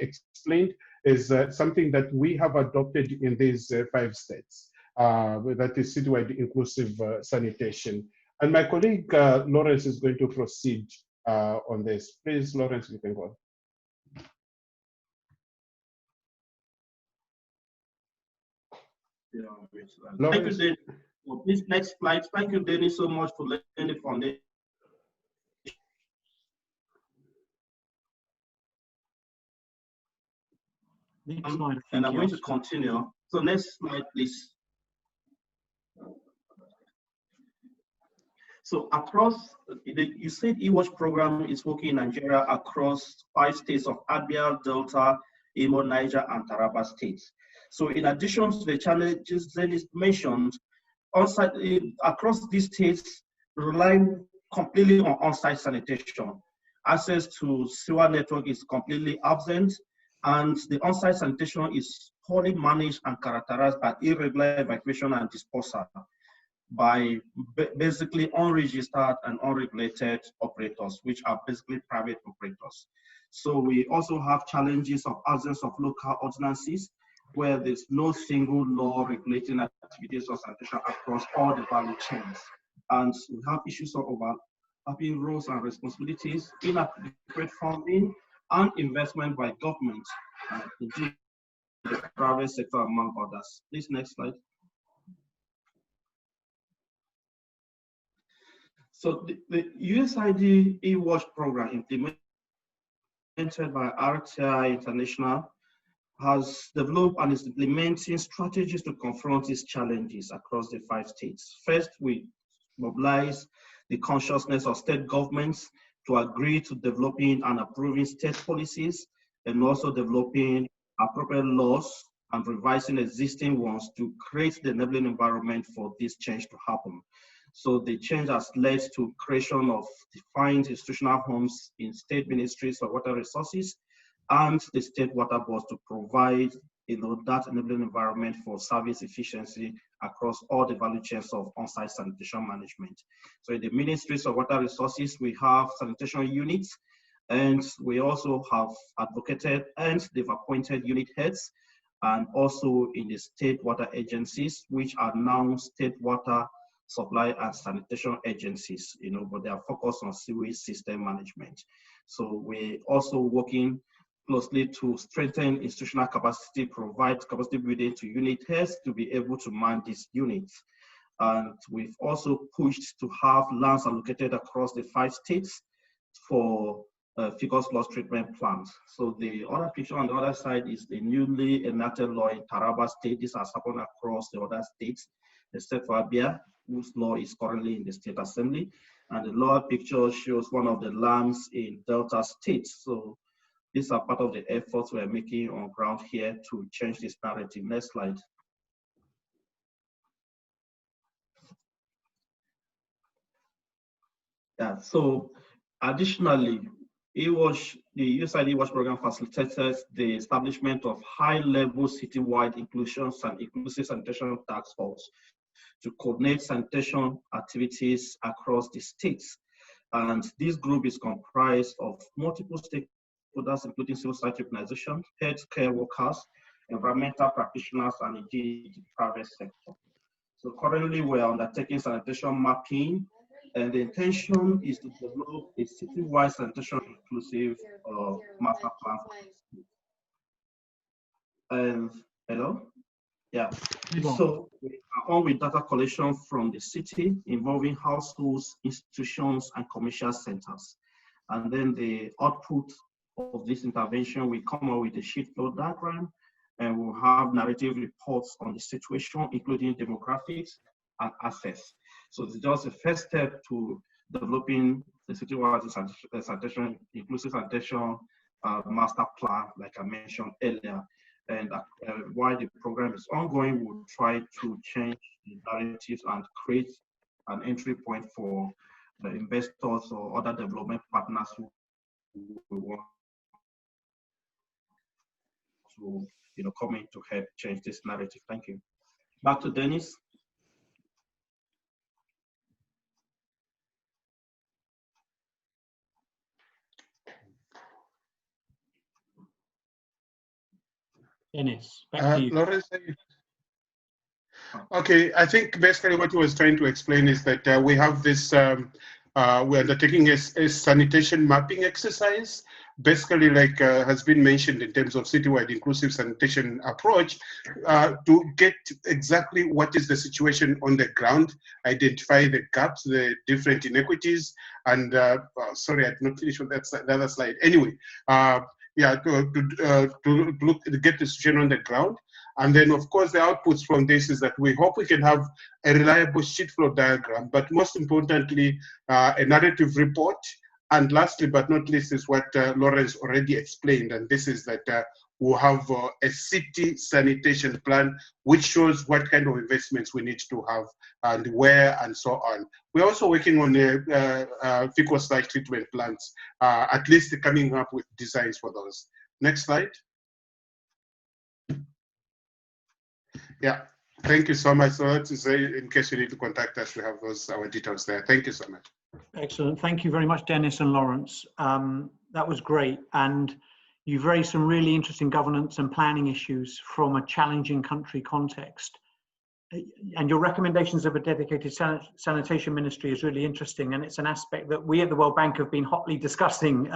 F: explained, is something that we have adopted in these 5 states. That is citywide inclusive sanitation. And my colleague Lawrence is going to proceed on this. Please, Lawrence, you can go on.
G: Yeah, thank you, Danny. Well, please, next slide. Thank you, Danny, so much for laying the foundation.
B: Next slide.
G: And I'm going to continue. So next slide, please. So across, the USAID program is working in Nigeria across 5 states of Abia, Delta, Imo, Niger, and Taraba states. So in addition to the challenges Dennis mentioned, across these states rely completely on on-site sanitation. Access to sewer network is completely absent, and the on-site sanitation is poorly managed and characterized by irregular evacuation and disposal by basically unregistered and unregulated operators, which are basically private operators. So we also have challenges of absence of local ordinances, where there's no single law regulating activities of sanitation across all the value chains. And we have issues of overlapping roles and responsibilities, inadequate funding, and investment by government, and indeed the private sector, among others. Please, next slide. So the USAID e-Watch program implemented by RTI International has developed and is implementing strategies to confront these challenges across the 5 states. First, we mobilize the consciousness of state governments to agree to developing and approving state policies, and also developing appropriate laws and revising existing ones to create the enabling environment for this change to happen. So the change has led to creation of defined institutional homes in state ministries of water resources and the state water boards to provide that enabling environment for service efficiency across all the value chains of on-site sanitation management. So in the ministries of water resources, we have sanitation units, and we also have advocated and they've appointed unit heads, and also in the state water agencies, which are now state water supply and sanitation agencies, but they are focused on sewage system management. So we're also working closely to strengthen institutional capacity, provide capacity building to unit heads to be able to man these units. And we've also pushed to have lands allocated across the 5 states for fecal loss treatment plants. So the other picture on the other side is the newly enacted law in Taraba state. This has happened across the other states, except for Abia, whose law is currently in the state assembly. And the lower picture shows one of the lands in Delta state. So these are part of the efforts we're making on ground here to change this narrative. Next slide. Yeah, so additionally, the USAID e-Watch program facilitated the establishment of high-level citywide inclusive sanitation task force to coordinate sanitation activities across the states. And this group is comprised of multiple stakeholders, including civil society organizations, healthcare workers, environmental practitioners, and indeed the private sector. So currently we're undertaking sanitation mapping, and the intention is to develop a citywide sanitation inclusive master plan. And hello? Yeah, so we are on with data collection from the city involving households, institutions, and commercial centers. And then the output of this intervention, we come up with a sheet flow diagram, and we'll have narrative reports on the situation, including demographics and access. So it's just a first step to developing the citywide sanitation, inclusive sanitation master plan, like I mentioned earlier. And while the program is ongoing, we'll try to change the narratives and create an entry point for the investors or other development partners who want to come in to help change this narrative. Thank you. Back to Dennis.
B: Dennis, back to you.
F: Lawrence, okay, I think basically what he was trying to explain is that we have this, we're undertaking a sanitation mapping exercise, basically like has been mentioned in terms of citywide inclusive sanitation approach, to get exactly what is the situation on the ground, identify the gaps, the different inequities, and sorry, I did not finish with that the other slide. Anyway, look to get the situation on the ground. And then, of course, the outputs from this is that we hope we can have a reliable sheet flow diagram, but most importantly, a narrative report. And lastly, but not least, is what Lawrence already explained, and this is that we'll have a city sanitation plan, which shows what kind of investments we need to have and where and so on. We're also working on fecal sludge treatment plants, at least coming up with designs for those. Next slide. Yeah, thank you so much. So that is in case you need to contact us, we have our details there. Thank you so much.
B: Excellent. Thank you very much, Dennis and Lawrence. That was great. And you've raised some really interesting governance and planning issues from a challenging country context. And your recommendations of a dedicated sanitation ministry is really interesting. And it's an aspect that we at the World Bank have been hotly discussing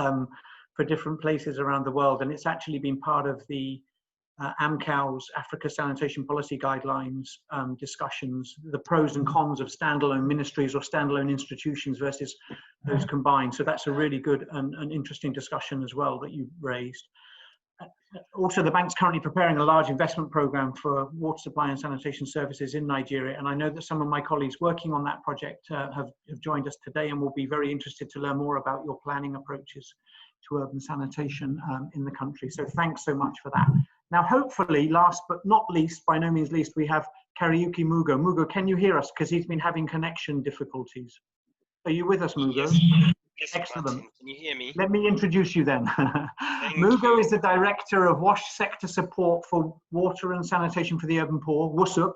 B: for different places around the world. And it's actually been part of the AMCAO's Africa Sanitation Policy Guidelines discussions, the pros and cons of standalone ministries or standalone institutions versus those combined. So that's a really good and interesting discussion as well that you raised. Also, the bank's currently preparing a large investment program for water supply and sanitation services in Nigeria. And I know that some of my colleagues working on that project have joined us today and will be very interested to learn more about your planning approaches to urban sanitation in the country. So thanks so much for that. Now, hopefully, last but not least, by no means least, we have Kariuki Mugo. Mugo, can you hear us? Because he's been having connection difficulties. Are you with us, Mugo?
H: Yes,
B: excellent.
H: Martin, can you hear me?
B: Let me introduce you then. Mugo is the Director of WASH Sector Support for Water and Sanitation for the Urban Poor, WUSUP,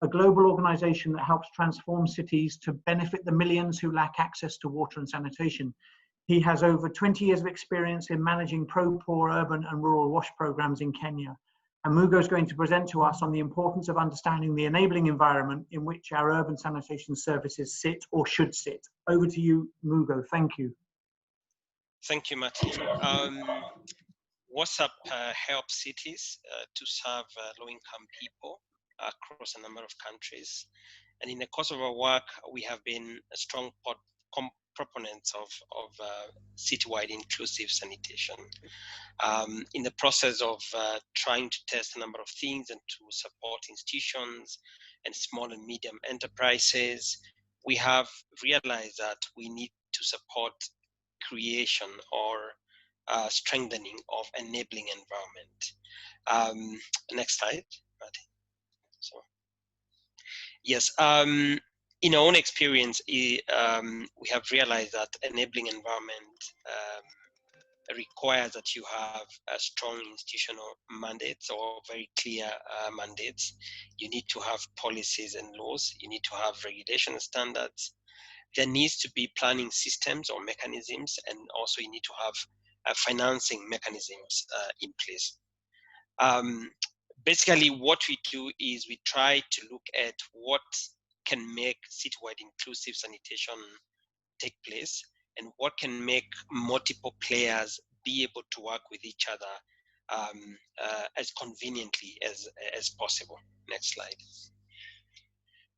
B: a global organization that helps transform cities to benefit the millions who lack access to water and sanitation. He has over 20 years of experience in managing pro-poor urban and rural WASH programs in Kenya. And Mugo is going to present to us on the importance of understanding the enabling environment in which our urban sanitation services sit or should sit. Over to you, Mugo. Thank you.
H: Thank you, Martin. WhatsApp helps cities to serve low-income people across a number of countries. And in the course of our work, we have been a strong proponents of citywide inclusive sanitation. In the process of trying to test a number of things and to support institutions and small and medium enterprises, we have realized that we need to support creation or strengthening of enabling environment. Next slide, Martin. So, yes. In our own experience, we have realized that enabling environment requires that you have a strong institutional mandates or very clear mandates. You need to have policies and laws. You need to have regulation standards. There needs to be planning systems or mechanisms, and also you need to have financing mechanisms in place. Basically, what we do is we try to look at what can make citywide inclusive sanitation take place and what can make multiple players be able to work with each other as conveniently as possible. Next slide.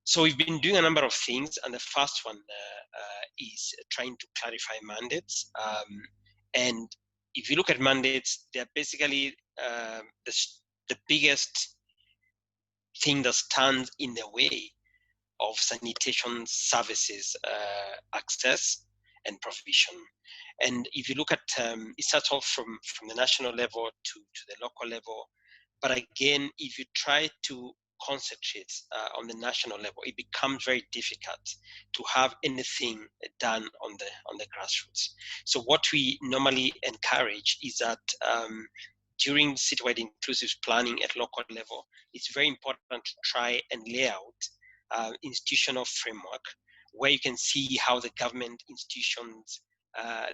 H: So we've been doing a number of things, and the first one is trying to clarify mandates. And if you look at mandates, they're basically the biggest thing that stands in the way of sanitation services access and provision. And if you look at, it starts off from the national level to the local level. But again, if you try to concentrate on the national level, it becomes very difficult to have anything done on the grassroots. So what we normally encourage is that during citywide inclusive planning at local level, it's very important to try and lay out institutional framework where you can see how the government institutions,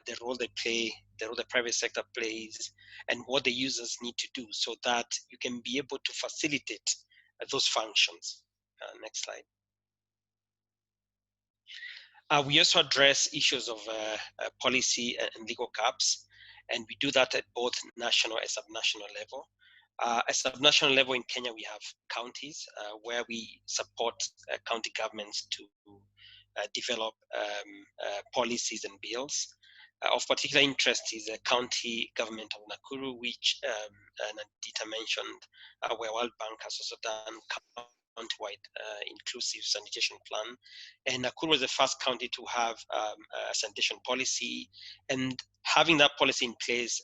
H: the role they play, the role the private sector plays, and what the users need to do so that you can be able to facilitate those functions. Next slide. We also address issues of policy and legal gaps, and we do that at both national and subnational level. At subnational level in Kenya, we have counties where we support county governments to develop policies and bills. Of particular interest is the county government of Nakuru, which Nadita mentioned, where World Bank has also done countywide inclusive sanitation plan. And Nakuru was the first county to have a sanitation policy, and having that policy in place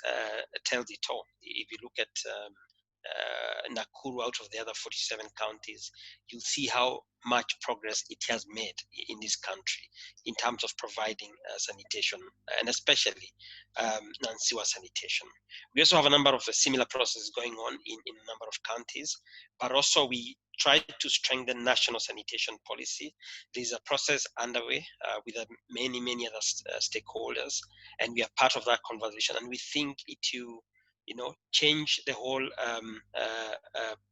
H: tells it all. If you look at Nakuru out of the other 47 counties, you'll see how much progress it has made in this country in terms of providing sanitation, and especially non-sewer sanitation. We also have a number of similar processes going on in a number of counties, but also we try to strengthen national sanitation policy. There's a process underway with many other stakeholders, and we are part of that conversation, and we think it will change the whole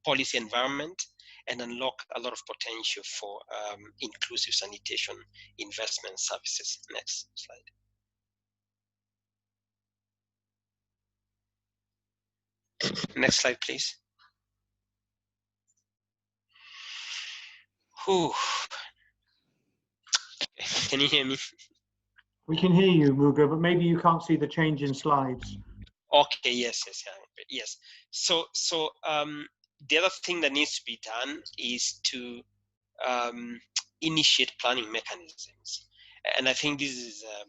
H: policy environment and unlock a lot of potential for inclusive sanitation investment services. Next slide. Next slide, please. Whew. Can you hear me?
B: We can hear you, Muga, but maybe you can't see the change in slides.
H: Okay, yes. So the other thing that needs to be done is to initiate planning mechanisms. And I think this is a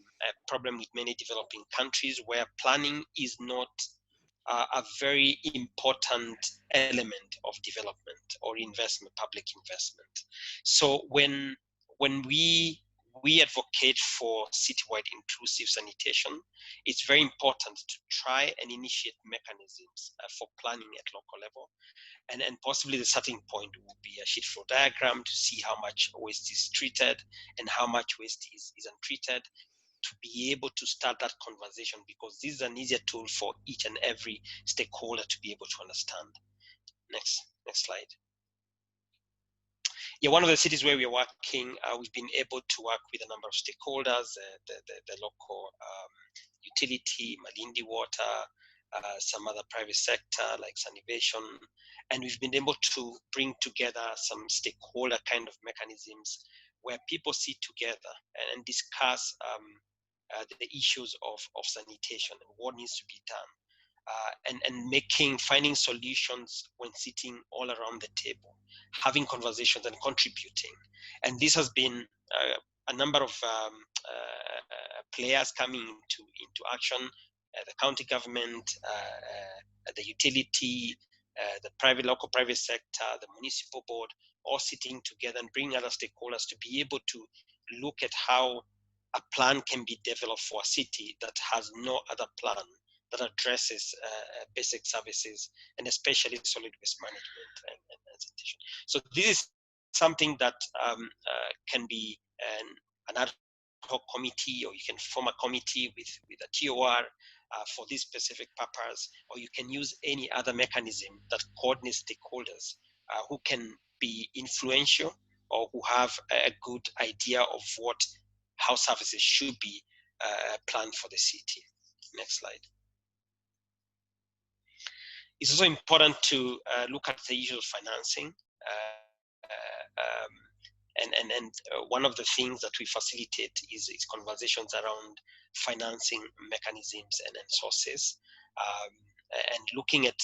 H: problem with many developing countries, where planning is not a very important element of development or investment, public investment. So when we advocate for citywide inclusive sanitation, it's very important to try and initiate mechanisms for planning at local level. And possibly the starting point would be a sheet flow diagram to see how much waste is treated and how much waste is untreated, to be able to start that conversation, because this is an easier tool for each and every stakeholder to be able to understand. Next slide. Yeah, one of the cities where we're working, we've been able to work with a number of stakeholders, the local utility, Malindi Water, some other private sector like Sanitation, and we've been able to bring together some stakeholder kind of mechanisms where people sit together and discuss the issues of sanitation and what needs to be done, and finding solutions when sitting all around the table, having conversations and contributing. And this has been a number of players coming into action: the county government, the utility, the local private sector, the municipal board, all sitting together and bringing other stakeholders to be able to look at how a plan can be developed for a city that has no other plan that addresses basic services, and especially solid waste management and sanitation. So this is something that can be an ad hoc committee, or you can form a committee with a TOR for this specific purpose, or you can use any other mechanism that coordinates stakeholders who can be influential or who have a good idea of how services should be planned for the city. Next slide. It's also important to look at the issue of financing. And one of the things that we facilitate is conversations around financing mechanisms and sources, and looking at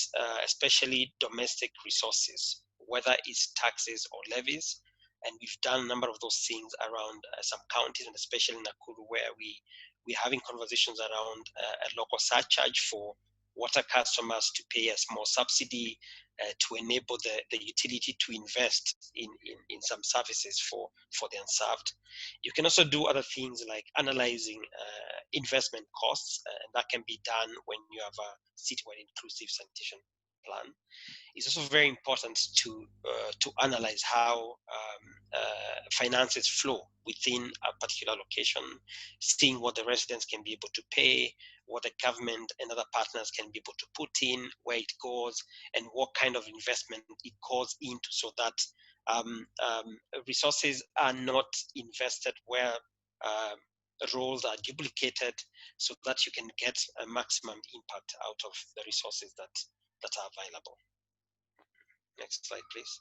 H: especially domestic resources, whether it's taxes or levies. And we've done a number of those things around some counties, and especially in Nakuru, where we're having conversations around a local surcharge for water customers to pay a small subsidy to enable the utility to invest in some services for the unserved. You can also do other things like analyzing investment costs, and that can be done when you have a citywide inclusive sanitation plan. It's also very important to analyze how finances flow within a particular location, seeing what the residents can be able to pay, what the government and other partners can be able to put in, where it goes, and what kind of investment it goes into, so that resources are not invested where roles are duplicated, so that you can get a maximum impact out of the resources that are available. Next slide, please.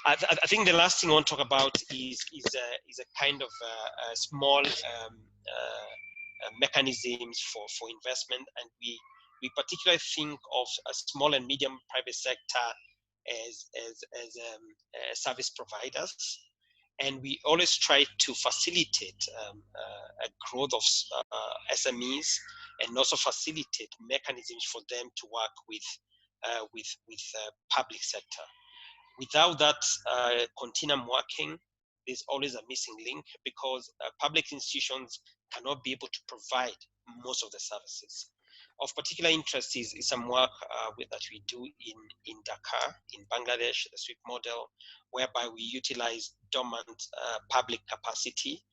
H: I think the last thing I want to talk about is a kind of a small mechanisms for investment, and we particularly think of a small and medium private sector as service providers, and we always try to facilitate a growth of SMEs, and also facilitate mechanisms for them to work with public sector. Without that continuum working, there's always a missing link, because public institutions cannot be able to provide most of the services. Of particular interest is some work that we do in Dhaka, in Bangladesh, the SWIP model, whereby we utilize dormant public capacity.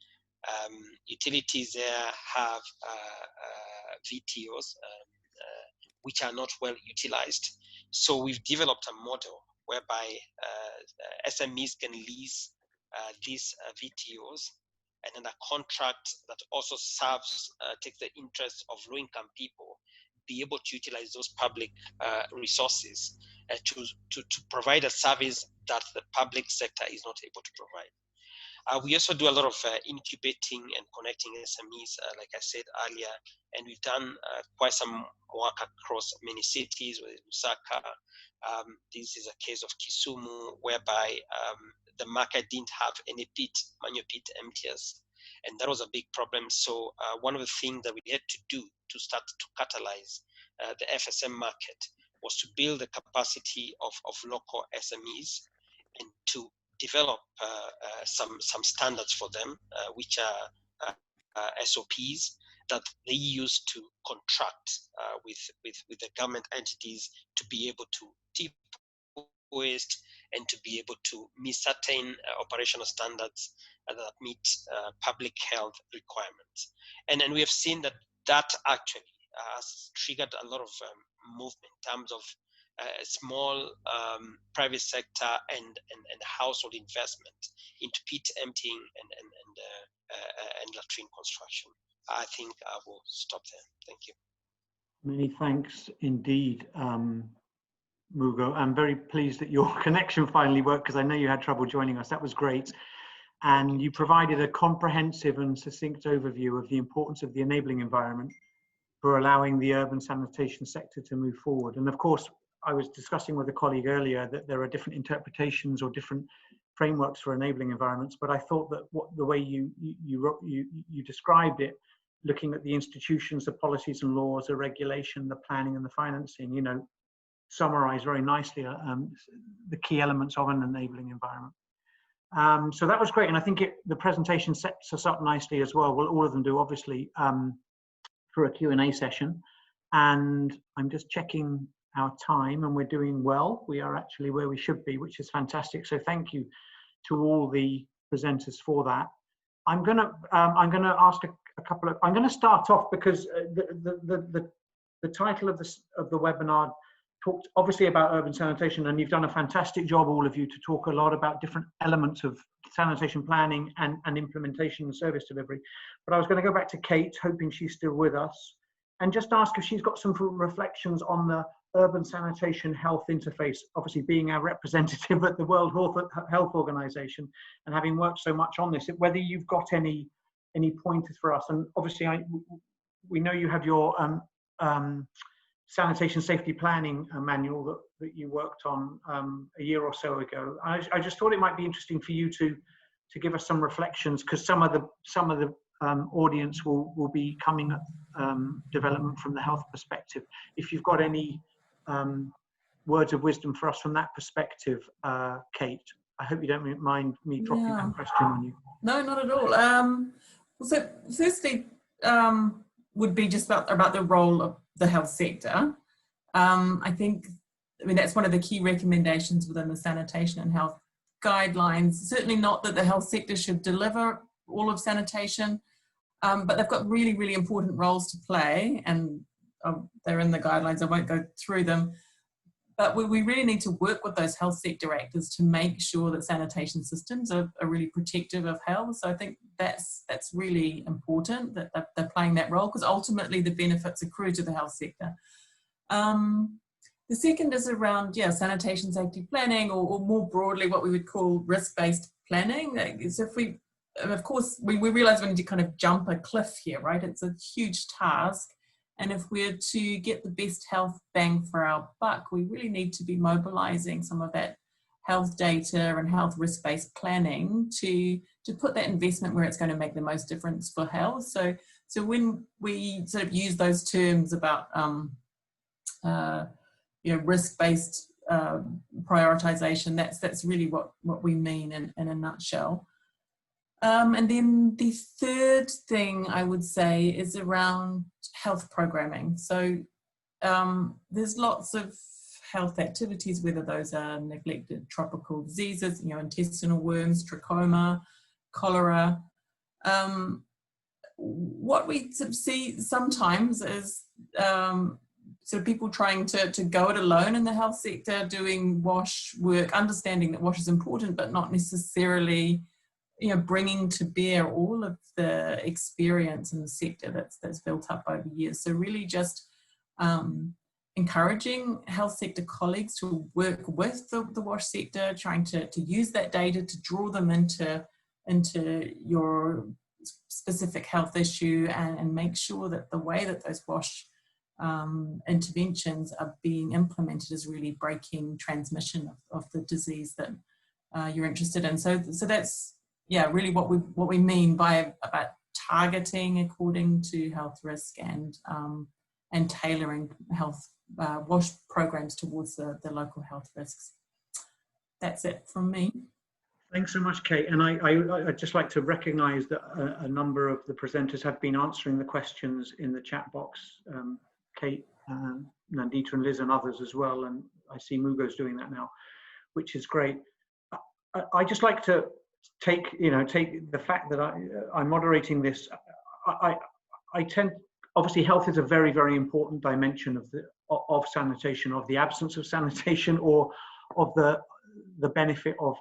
H: Utilities there have VTOs which are not well utilized. So we've developed a model whereby SMEs can lease these VTOs, and then a contract that also serves, takes the interest of low-income people, be able to utilize those public resources to provide a service that the public sector is not able to provide. We also do a lot of incubating and connecting SMEs, like I said earlier, and we've done quite some work across many cities, with Lusaka. This is a case of Kisumu, whereby the market didn't have any manual pit emptiers, and that was a big problem. So one of the things that we had to do to start to catalyze the FSM market was to build the capacity of local SMEs, and to develop some standards for them, which are SOPs that they use to contract with the government entities to be able to tip waste and to be able to meet certain operational standards that meet public health requirements. And we have seen that actually has triggered a lot of movement in terms of small private sector and household investment into pit emptying and latrine construction. I think I will stop there. Thank you.
B: Many thanks indeed, Mugo. I'm very pleased that your connection finally worked, because I know you had trouble joining us. That was great. And you provided a comprehensive and succinct overview of the importance of the enabling environment for allowing the urban sanitation sector to move forward. And of course, I was discussing with a colleague earlier that there are different interpretations or different frameworks for enabling environments, but I thought that the way you described it, looking at the institutions, the policies and laws, the regulation, the planning and the financing, summarize very nicely the key elements of an enabling environment. So that was great, and I think the presentation sets us up nicely as well. Well, all of them do, obviously, for a Q&A session. And I'm just checking our time, and we're doing well. We are actually where we should be, which is fantastic. So thank you to all the presenters for that. I'm gonna ask a couple of. I'm gonna start off because the title of the webinar talked obviously about urban sanitation, and you've done a fantastic job, all of you, to talk a lot about different elements of sanitation planning and implementation and service delivery. But I was going to go back to Kate, hoping she's still with us, and just ask if she's got some reflections on the urban sanitation health interface, obviously being our representative at the World Health Organization and having worked so much on this, whether you've got any pointers for us. And obviously we know you have your sanitation safety planning manual that you worked on a year or so ago. I just thought it might be interesting for you to give us some reflections, because some of the audience will be coming at development from the health perspective. If you've got any words of wisdom for us from that perspective, Kate, I hope you don't mind me dropping that question on you.
C: No, not at all. So firstly, would be just about the role of the health sector. I mean, that's one of the key recommendations within the sanitation and health guidelines. Certainly not that the health sector should deliver all of sanitation, but they've got really, really important roles to play, and they're in the guidelines. I won't go through them, but we really need to work with those health sector actors to make sure that sanitation systems are really protective of health. So I think that's really important that they're playing that role, because ultimately the benefits accrue to the health sector. The second is around, sanitation safety planning, or more broadly what we would call risk-based planning. So if we of course, we realize we need to kind of jump a cliff here, right? It's a huge task. And if we're to get the best health bang for our buck, we really need to be mobilizing some of that health data and health risk-based planning to put that investment where it's going to make the most difference for health. So when we sort of use those terms about risk-based prioritization, that's really what we mean in a nutshell. And then the third thing I would say is around health programming. So there's lots of health activities, whether those are neglected tropical diseases, intestinal worms, trachoma, cholera. What we sort of see sometimes is sort of people trying to go it alone in the health sector, doing WASH work, understanding that WASH is important, but not necessarily bringing to bear all of the experience in the sector that's built up over years. So really just encouraging health sector colleagues to work with the WASH sector, trying to use that data to draw them into your specific health issue and make sure that the way that those WASH interventions are being implemented is really breaking transmission of the disease that you're interested in. So that's really what we mean by about targeting according to health risk and tailoring health WASH programs towards the local health risks. That's it from me.
B: Thanks so much, Kate. And I'd just like to recognise that a number of the presenters have been answering the questions in the chat box. Kate, Nandita and Liz and others as well. And I see Mugo's doing that now, which is great. I just like to take the fact that I'm moderating this. I tend, obviously health is a very, very important dimension of sanitation, of the absence of sanitation, or of the benefit of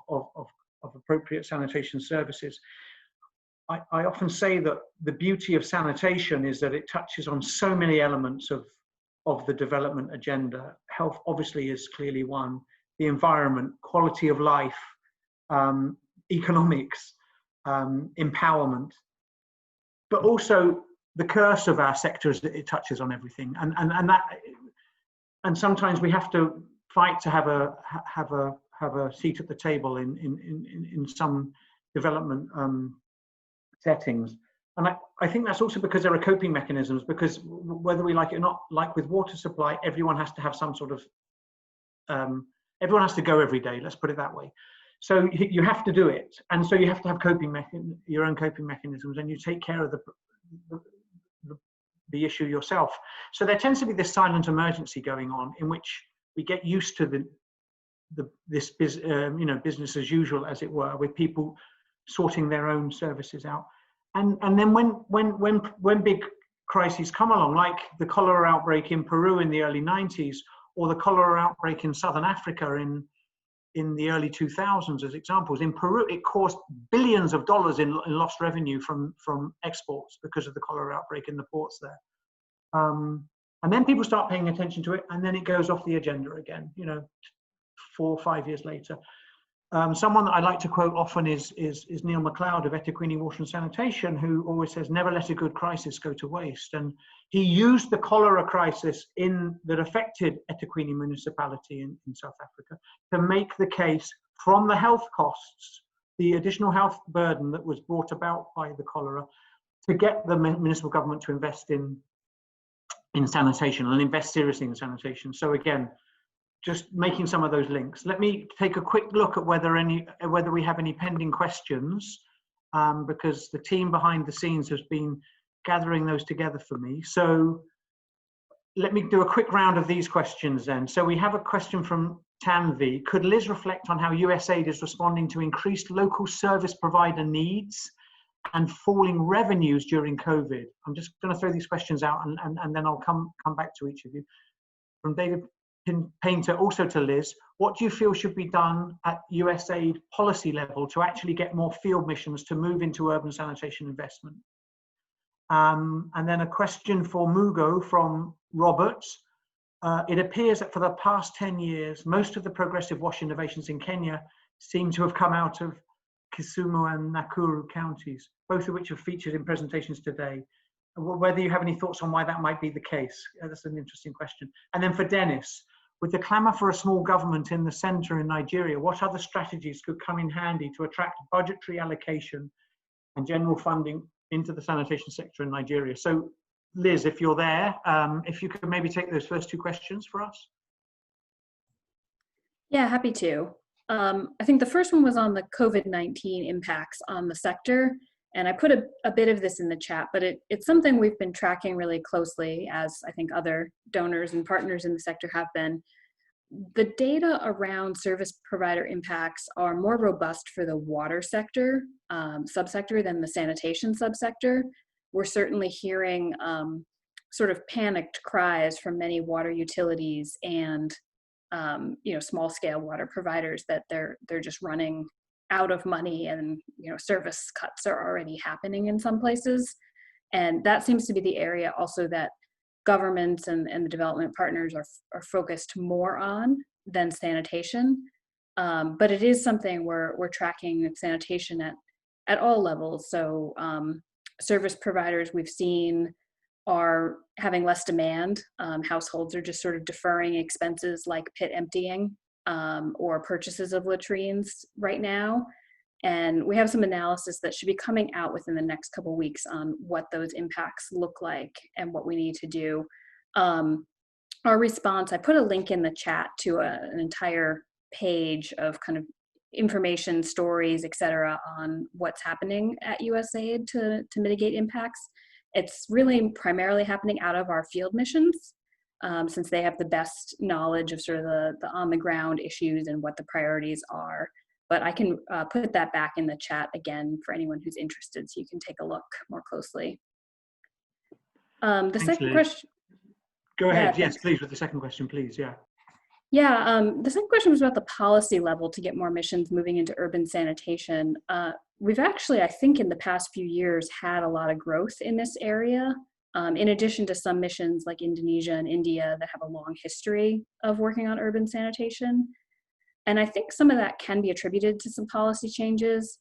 B: appropriate sanitation services. I often say that the beauty of sanitation is that it touches on so many elements of the development agenda. Health obviously is clearly one, the environment, quality of life, economics, empowerment, but also the curse of our sector is that it touches on everything, and sometimes we have to fight to have a seat at the table in some development settings. And I think that's also because there are coping mechanisms, because whether we like it or not, like with water supply, everyone has to have some sort of, everyone has to go every day, let's put it that way. So you have to do it. And so you have to have your own coping mechanisms, and you take care of the issue yourself. So there tends to be this silent emergency going on in which we get used to this business as usual, as it were, with people sorting their own services out. And then when big crises come along, like the cholera outbreak in Peru in the early 90s, or the cholera outbreak in Southern Africa in the early 2000s as examples. In Peru, it caused billions of dollars in lost revenue from exports because of the cholera outbreak in the ports there. And then people start paying attention to it, and then it goes off the agenda again, 4 or 5 years later. Someone that I like to quote often is Neil MacLeod of eThekwini Water and Sanitation, who always says, never let a good crisis go to waste. And he used the cholera crisis that affected eThekwini municipality in South Africa to make the case from the health costs, the additional health burden that was brought about by the cholera, to get the municipal government to invest in sanitation and invest seriously in sanitation. So again, just making some of those links. Let me take a quick look at whether we have any pending questions, because the team behind the scenes has been gathering those together for me. So let me do a quick round of these questions then. So we have a question from Tanvi. Could Liz reflect on how USAID is responding to increased local service provider needs and falling revenues during COVID? I'm just going to throw these questions out and then I'll come back to each of you. From David Painter, also to Liz, what do you feel should be done at USAID policy level to actually get more field missions to move into urban sanitation investment? And then a question for Mugo from Robert. It appears that for the past 10 years, most of the progressive WASH innovations in Kenya seem to have come out of Kisumu and Nakuru counties, both of which are featured in presentations today. Whether you have any thoughts on why that might be the case. That's an interesting question. And then for Dennis, with the clamour for a small government in the centre in Nigeria, what other strategies could come in handy to attract budgetary allocation and general funding into the sanitation sector in Nigeria? So Liz, if you're there, if you could maybe take those first two questions for us.
D: Yeah, happy to. I think the first one was on the COVID-19 impacts on the sector. And I put a bit of this in the chat, but it's something we've been tracking really closely, as I think other donors and partners in the sector have been. The data around service provider impacts are more robust for the water sector subsector than the sanitation subsector. We're certainly hearing sort of panicked cries from many water utilities and small scale water providers that they're just running out of money, and service cuts are already happening in some places. And that seems to be the area also that governments and the development partners are focused more on than sanitation. But it is something we're tracking sanitation at all levels. So service providers we've seen are having less demand. Households are just sort of deferring expenses like pit emptying or purchases of latrines right now. And we have some analysis that should be coming out within the next couple of weeks on what those impacts look like and what we need to do. Our response, I put a link in the chat to an entire page of kind of information, stories, et cetera, on what's happening at USAID to mitigate impacts. It's really primarily happening out of our field missions, since they have the best knowledge of sort of the on the ground issues and what the priorities are. But I can put that back in the chat again for anyone who's interested, so you can take a look more closely. The second question.
B: Go ahead.
D: Yeah,
B: yes, please, with the second question, please. Yeah.
D: Yeah, the second question was about the policy level to get more missions moving into urban sanitation. We've actually, I think in the past few years, had a lot of growth in this area, in addition to some missions like Indonesia and India that have a long history of working on urban sanitation. And I think some of that can be attributed to some policy changes.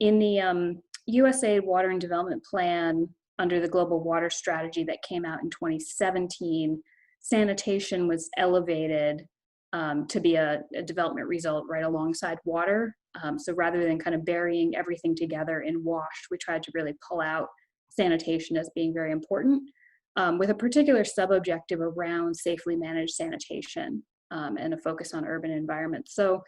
D: In the USAID Water and Development Plan under the Global Water Strategy that came out in 2017, sanitation was elevated to be a development result right alongside water. So rather than kind of burying everything together in WASH, we tried to really pull out sanitation as being very important, with a particular sub-objective around safely managed sanitation and a focus on urban environments. So,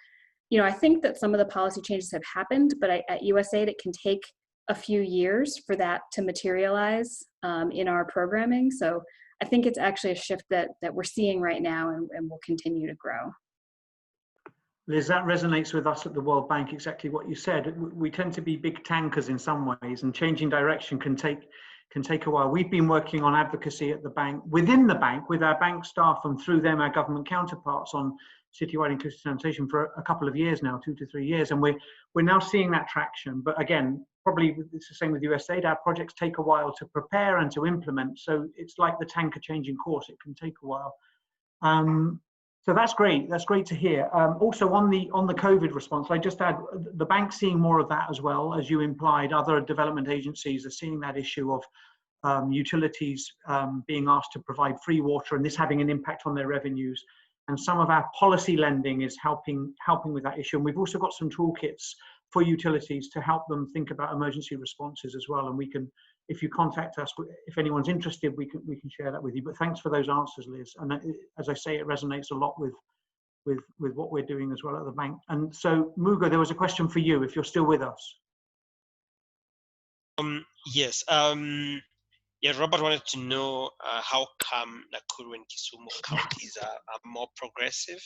D: I think that some of the policy changes have happened, but at USAID, it can take a few years for that to materialize in our programming. So I think it's actually a shift that we're seeing right now and will continue to grow.
B: Liz, that resonates with us at the World Bank, exactly what you said. We tend to be big tankers in some ways, and changing direction can take a while. We've been working on advocacy at the bank, within the bank, with our bank staff and through them, our government counterparts, on citywide inclusive sanitation for a couple of years now, 2 to 3 years, and we're now seeing that traction. But again, probably it's the same with USAID. Our projects take a while to prepare and to implement, so it's like the tanker changing course. It can take a while. So that's great. That's great to hear. Also on the COVID response, I just add the bank seeing more of that as well, as you implied. Other development agencies are seeing that issue of utilities being asked to provide free water, and this having an impact on their revenues. And some of our policy lending is helping with that issue. And we've also got some toolkits for utilities to help them think about emergency responses as well. And we can, if you contact us, if anyone's interested, we can share that with you. But thanks for those answers, Liz. And as I say, it resonates a lot with what we're doing as well at the bank. And so, Mugo, there was a question for you, if you're still with us.
H: Yes. Yeah, Robert wanted to know how come Nakuru and Kisumu counties are more progressive.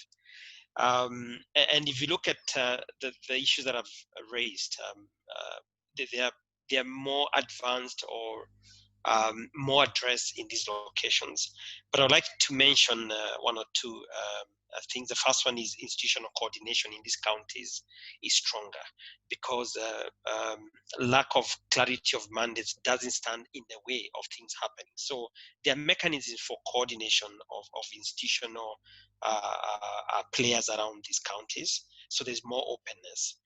H: And if you look at the issues that I've raised, they are more advanced or more addressed in these locations. But I'd like to mention one or two things. The first one is institutional coordination in these counties is stronger, because lack of clarity of mandates doesn't stand in the way of things happening. So there are mechanisms for coordination of institutional players around these counties. so there's more openness.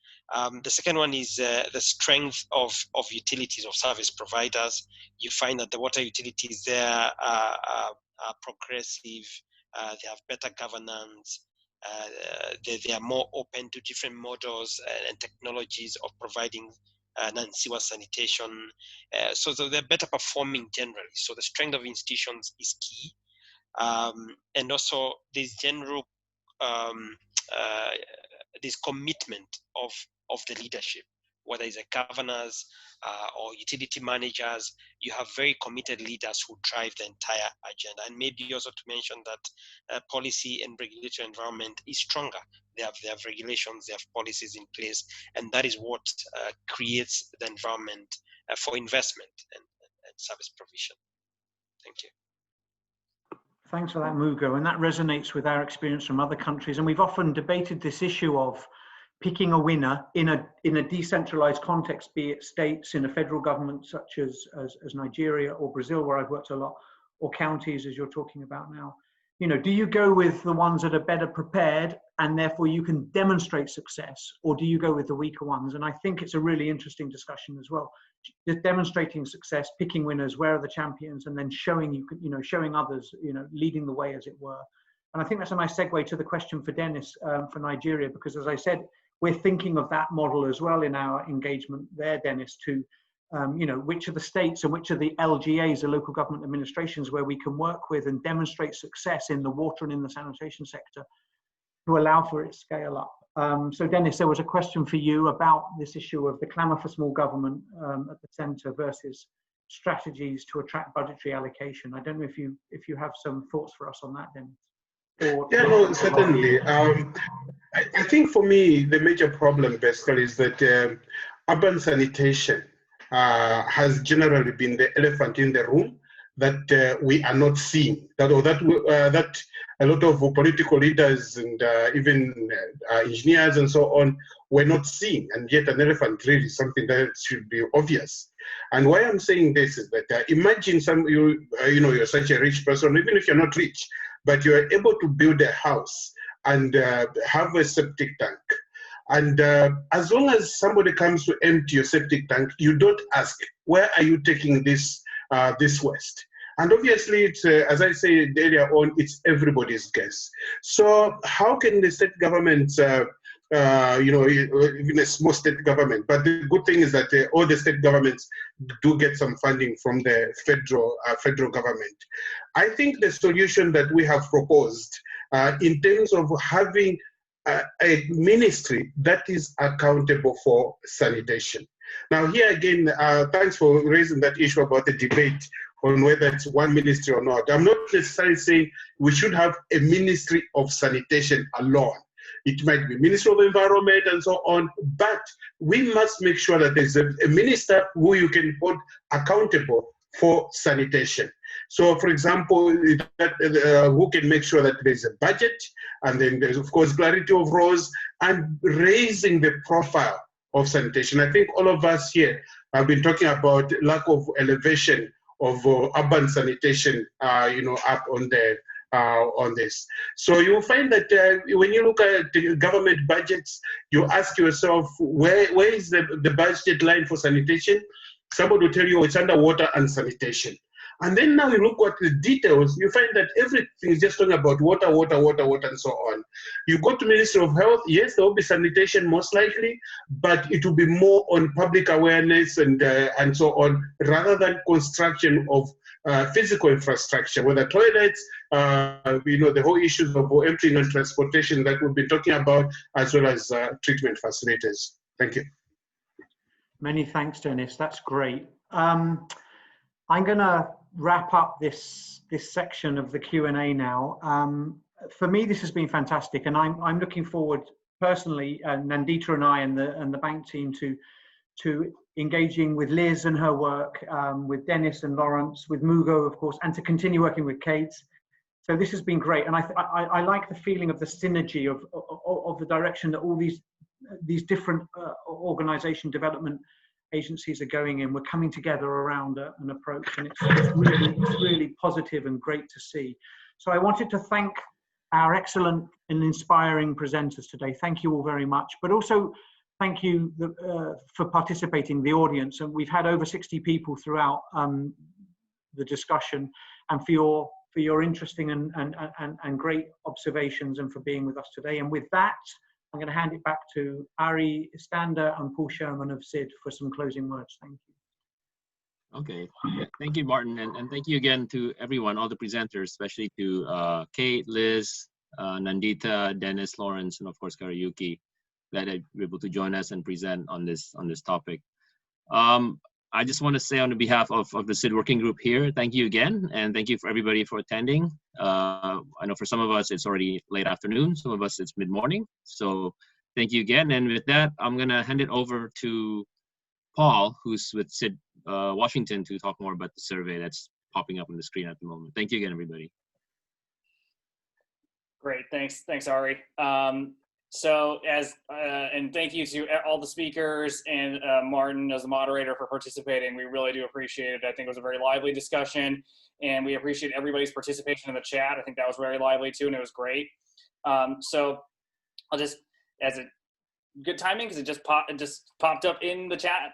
H: The second one is the strength of utilities, of service providers. You find that the water utilities there are progressive, they have better governance, they are more open to different models and technologies of providing non-sewer sanitation. So they're better performing generally. So the strength of institutions is key. And also this general, this commitment of the leadership, whether it's the governors or utility managers. You have very committed leaders who drive the entire agenda. And maybe also to mention that policy and regulatory environment is stronger. They have regulations, they have policies in place, and that is what creates the environment for investment and service provision. Thank you.
B: Thanks for that, Mugo, and that resonates with our experience from other countries. And we've often debated this issue of picking a winner in a decentralized context, be it states in a federal government such as Nigeria or Brazil, where I've worked a lot, or counties, as you're talking about now. You know, do you go with the ones that are better prepared and therefore you can demonstrate success, or do you go with the weaker ones? And I think it's a really interesting discussion as well. Just demonstrating success, picking winners, where are the champions, and then showing showing others, leading the way, as it were. And I think that's a nice segue to the question for Dennis for Nigeria, because as I said, we're thinking of that model as well in our engagement there, Dennis, to which are the states and which are the LGAs, the local government administrations, where we can work with and demonstrate success in the water and in the sanitation sector to allow for its scale up. So Dennis, there was a question for you about this issue of the clamour for small government at the centre versus strategies to attract budgetary allocation. I don't know if you have some thoughts for us on that, Dennis.
F: Yeah, no, certainly. I think for me, the major problem basically is that urban sanitation has generally been the elephant in the room that we are not seeing, that a lot of political leaders and even engineers and so on were not seeing, and yet an elephant really is something that should be obvious. And why I'm saying this is that imagine you're such a rich person, even if you're not rich, but you're able to build a house and have a septic tank. And as long as somebody comes to empty your septic tank, you don't ask, where are you taking this waste? And obviously, it's, as I said earlier on, it's everybody's guess. So how can the state governments, even a small state government, but the good thing is that all the state governments do get some funding from the federal government. I think the solution that we have proposed in terms of having a ministry that is accountable for sanitation. Now here again, thanks for raising that issue about the debate on whether it's one ministry or not. I'm not necessarily saying we should have a ministry of sanitation alone. It might be Ministry of Environment and so on, but we must make sure that there's a minister who you can hold accountable for sanitation. So, for example, who can make sure that there's a budget, and then there's, of course, clarity of roles and raising the profile of sanitation. I think all of us here have been talking about lack of elevation of urban sanitation, up on this. So you'll find that when you look at the government budgets, you ask yourself, where is the budget line for sanitation? Somebody will tell you it's underwater and sanitation. And then now you look at the details, you find that everything is just talking about water, and so on. You go to Ministry of Health, yes, there will be sanitation most likely, but it will be more on public awareness and so on, rather than construction of physical infrastructure, whether toilets, the whole issues of emptying and transportation that we've been talking about, as well as treatment facilities. Thank you.
B: Many thanks, Dennis. That's great. I'm going to wrap up this section of the Q&A now. For me, this has been fantastic, and I'm looking forward personally, Nandita and I and the bank team to engaging with Liz and her work, with Dennis and Lawrence, with Mugo, of course, and to continue working with Kate. So this has been great, and I like the feeling of the synergy of the direction that all these different organisation development agencies are going in. We're coming together around an approach, and it's really positive and great to see. So I wanted to thank our excellent and inspiring presenters today. Thank you all very much. But also, thank you for participating, the audience. And we've had over 60 people throughout the discussion, and for your interesting and great observations, and for being with us today. And with that, I'm going to hand it back to Ari Istander and Paul Sherman of SID for some closing words. Thank you.
I: Okay, thank you, Martin, and thank you again to everyone, all the presenters, especially to Kate, Liz, Nandita, Dennis, Lawrence, and of course Karayuki, that are able to join us and present on this topic. I just want to say on behalf of the SID working group here, thank you again, and thank you for everybody for attending. I know for some of us it's already late afternoon, some of us it's mid-morning, so thank you again. And with that, I'm going to hand it over to Paul, who's with SID Washington, to talk more about the survey that's popping up on the screen at the moment. Thank you again, everybody.
J: Great, thanks, Ari. So and thank you to all the speakers and Martin as the moderator for participating. We really do appreciate it. I think it was a very lively discussion, and we appreciate everybody's participation in the chat. I think that was very lively too, and it was great. So I'll just, as a good timing, because it just popped up in the chat.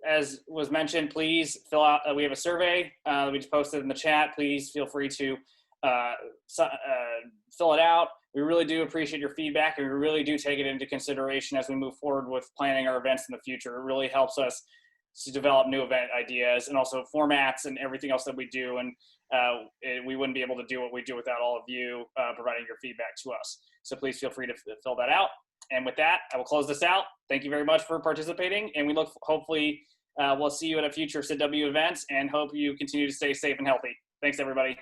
J: As was mentioned, please fill out, we have a survey we just posted in the chat. Please feel free to fill it out. We really do appreciate your feedback, and we really do take it into consideration as we move forward with planning our events in the future. It really helps us to develop new event ideas and also formats and everything else that we do. And we wouldn't be able to do what we do without all of you providing your feedback to us. So please feel free to fill that out. And with that, I will close this out. Thank you very much for participating, and we hopefully we'll see you at a future SID-W events, and hope you continue to stay safe and healthy. Thanks, everybody.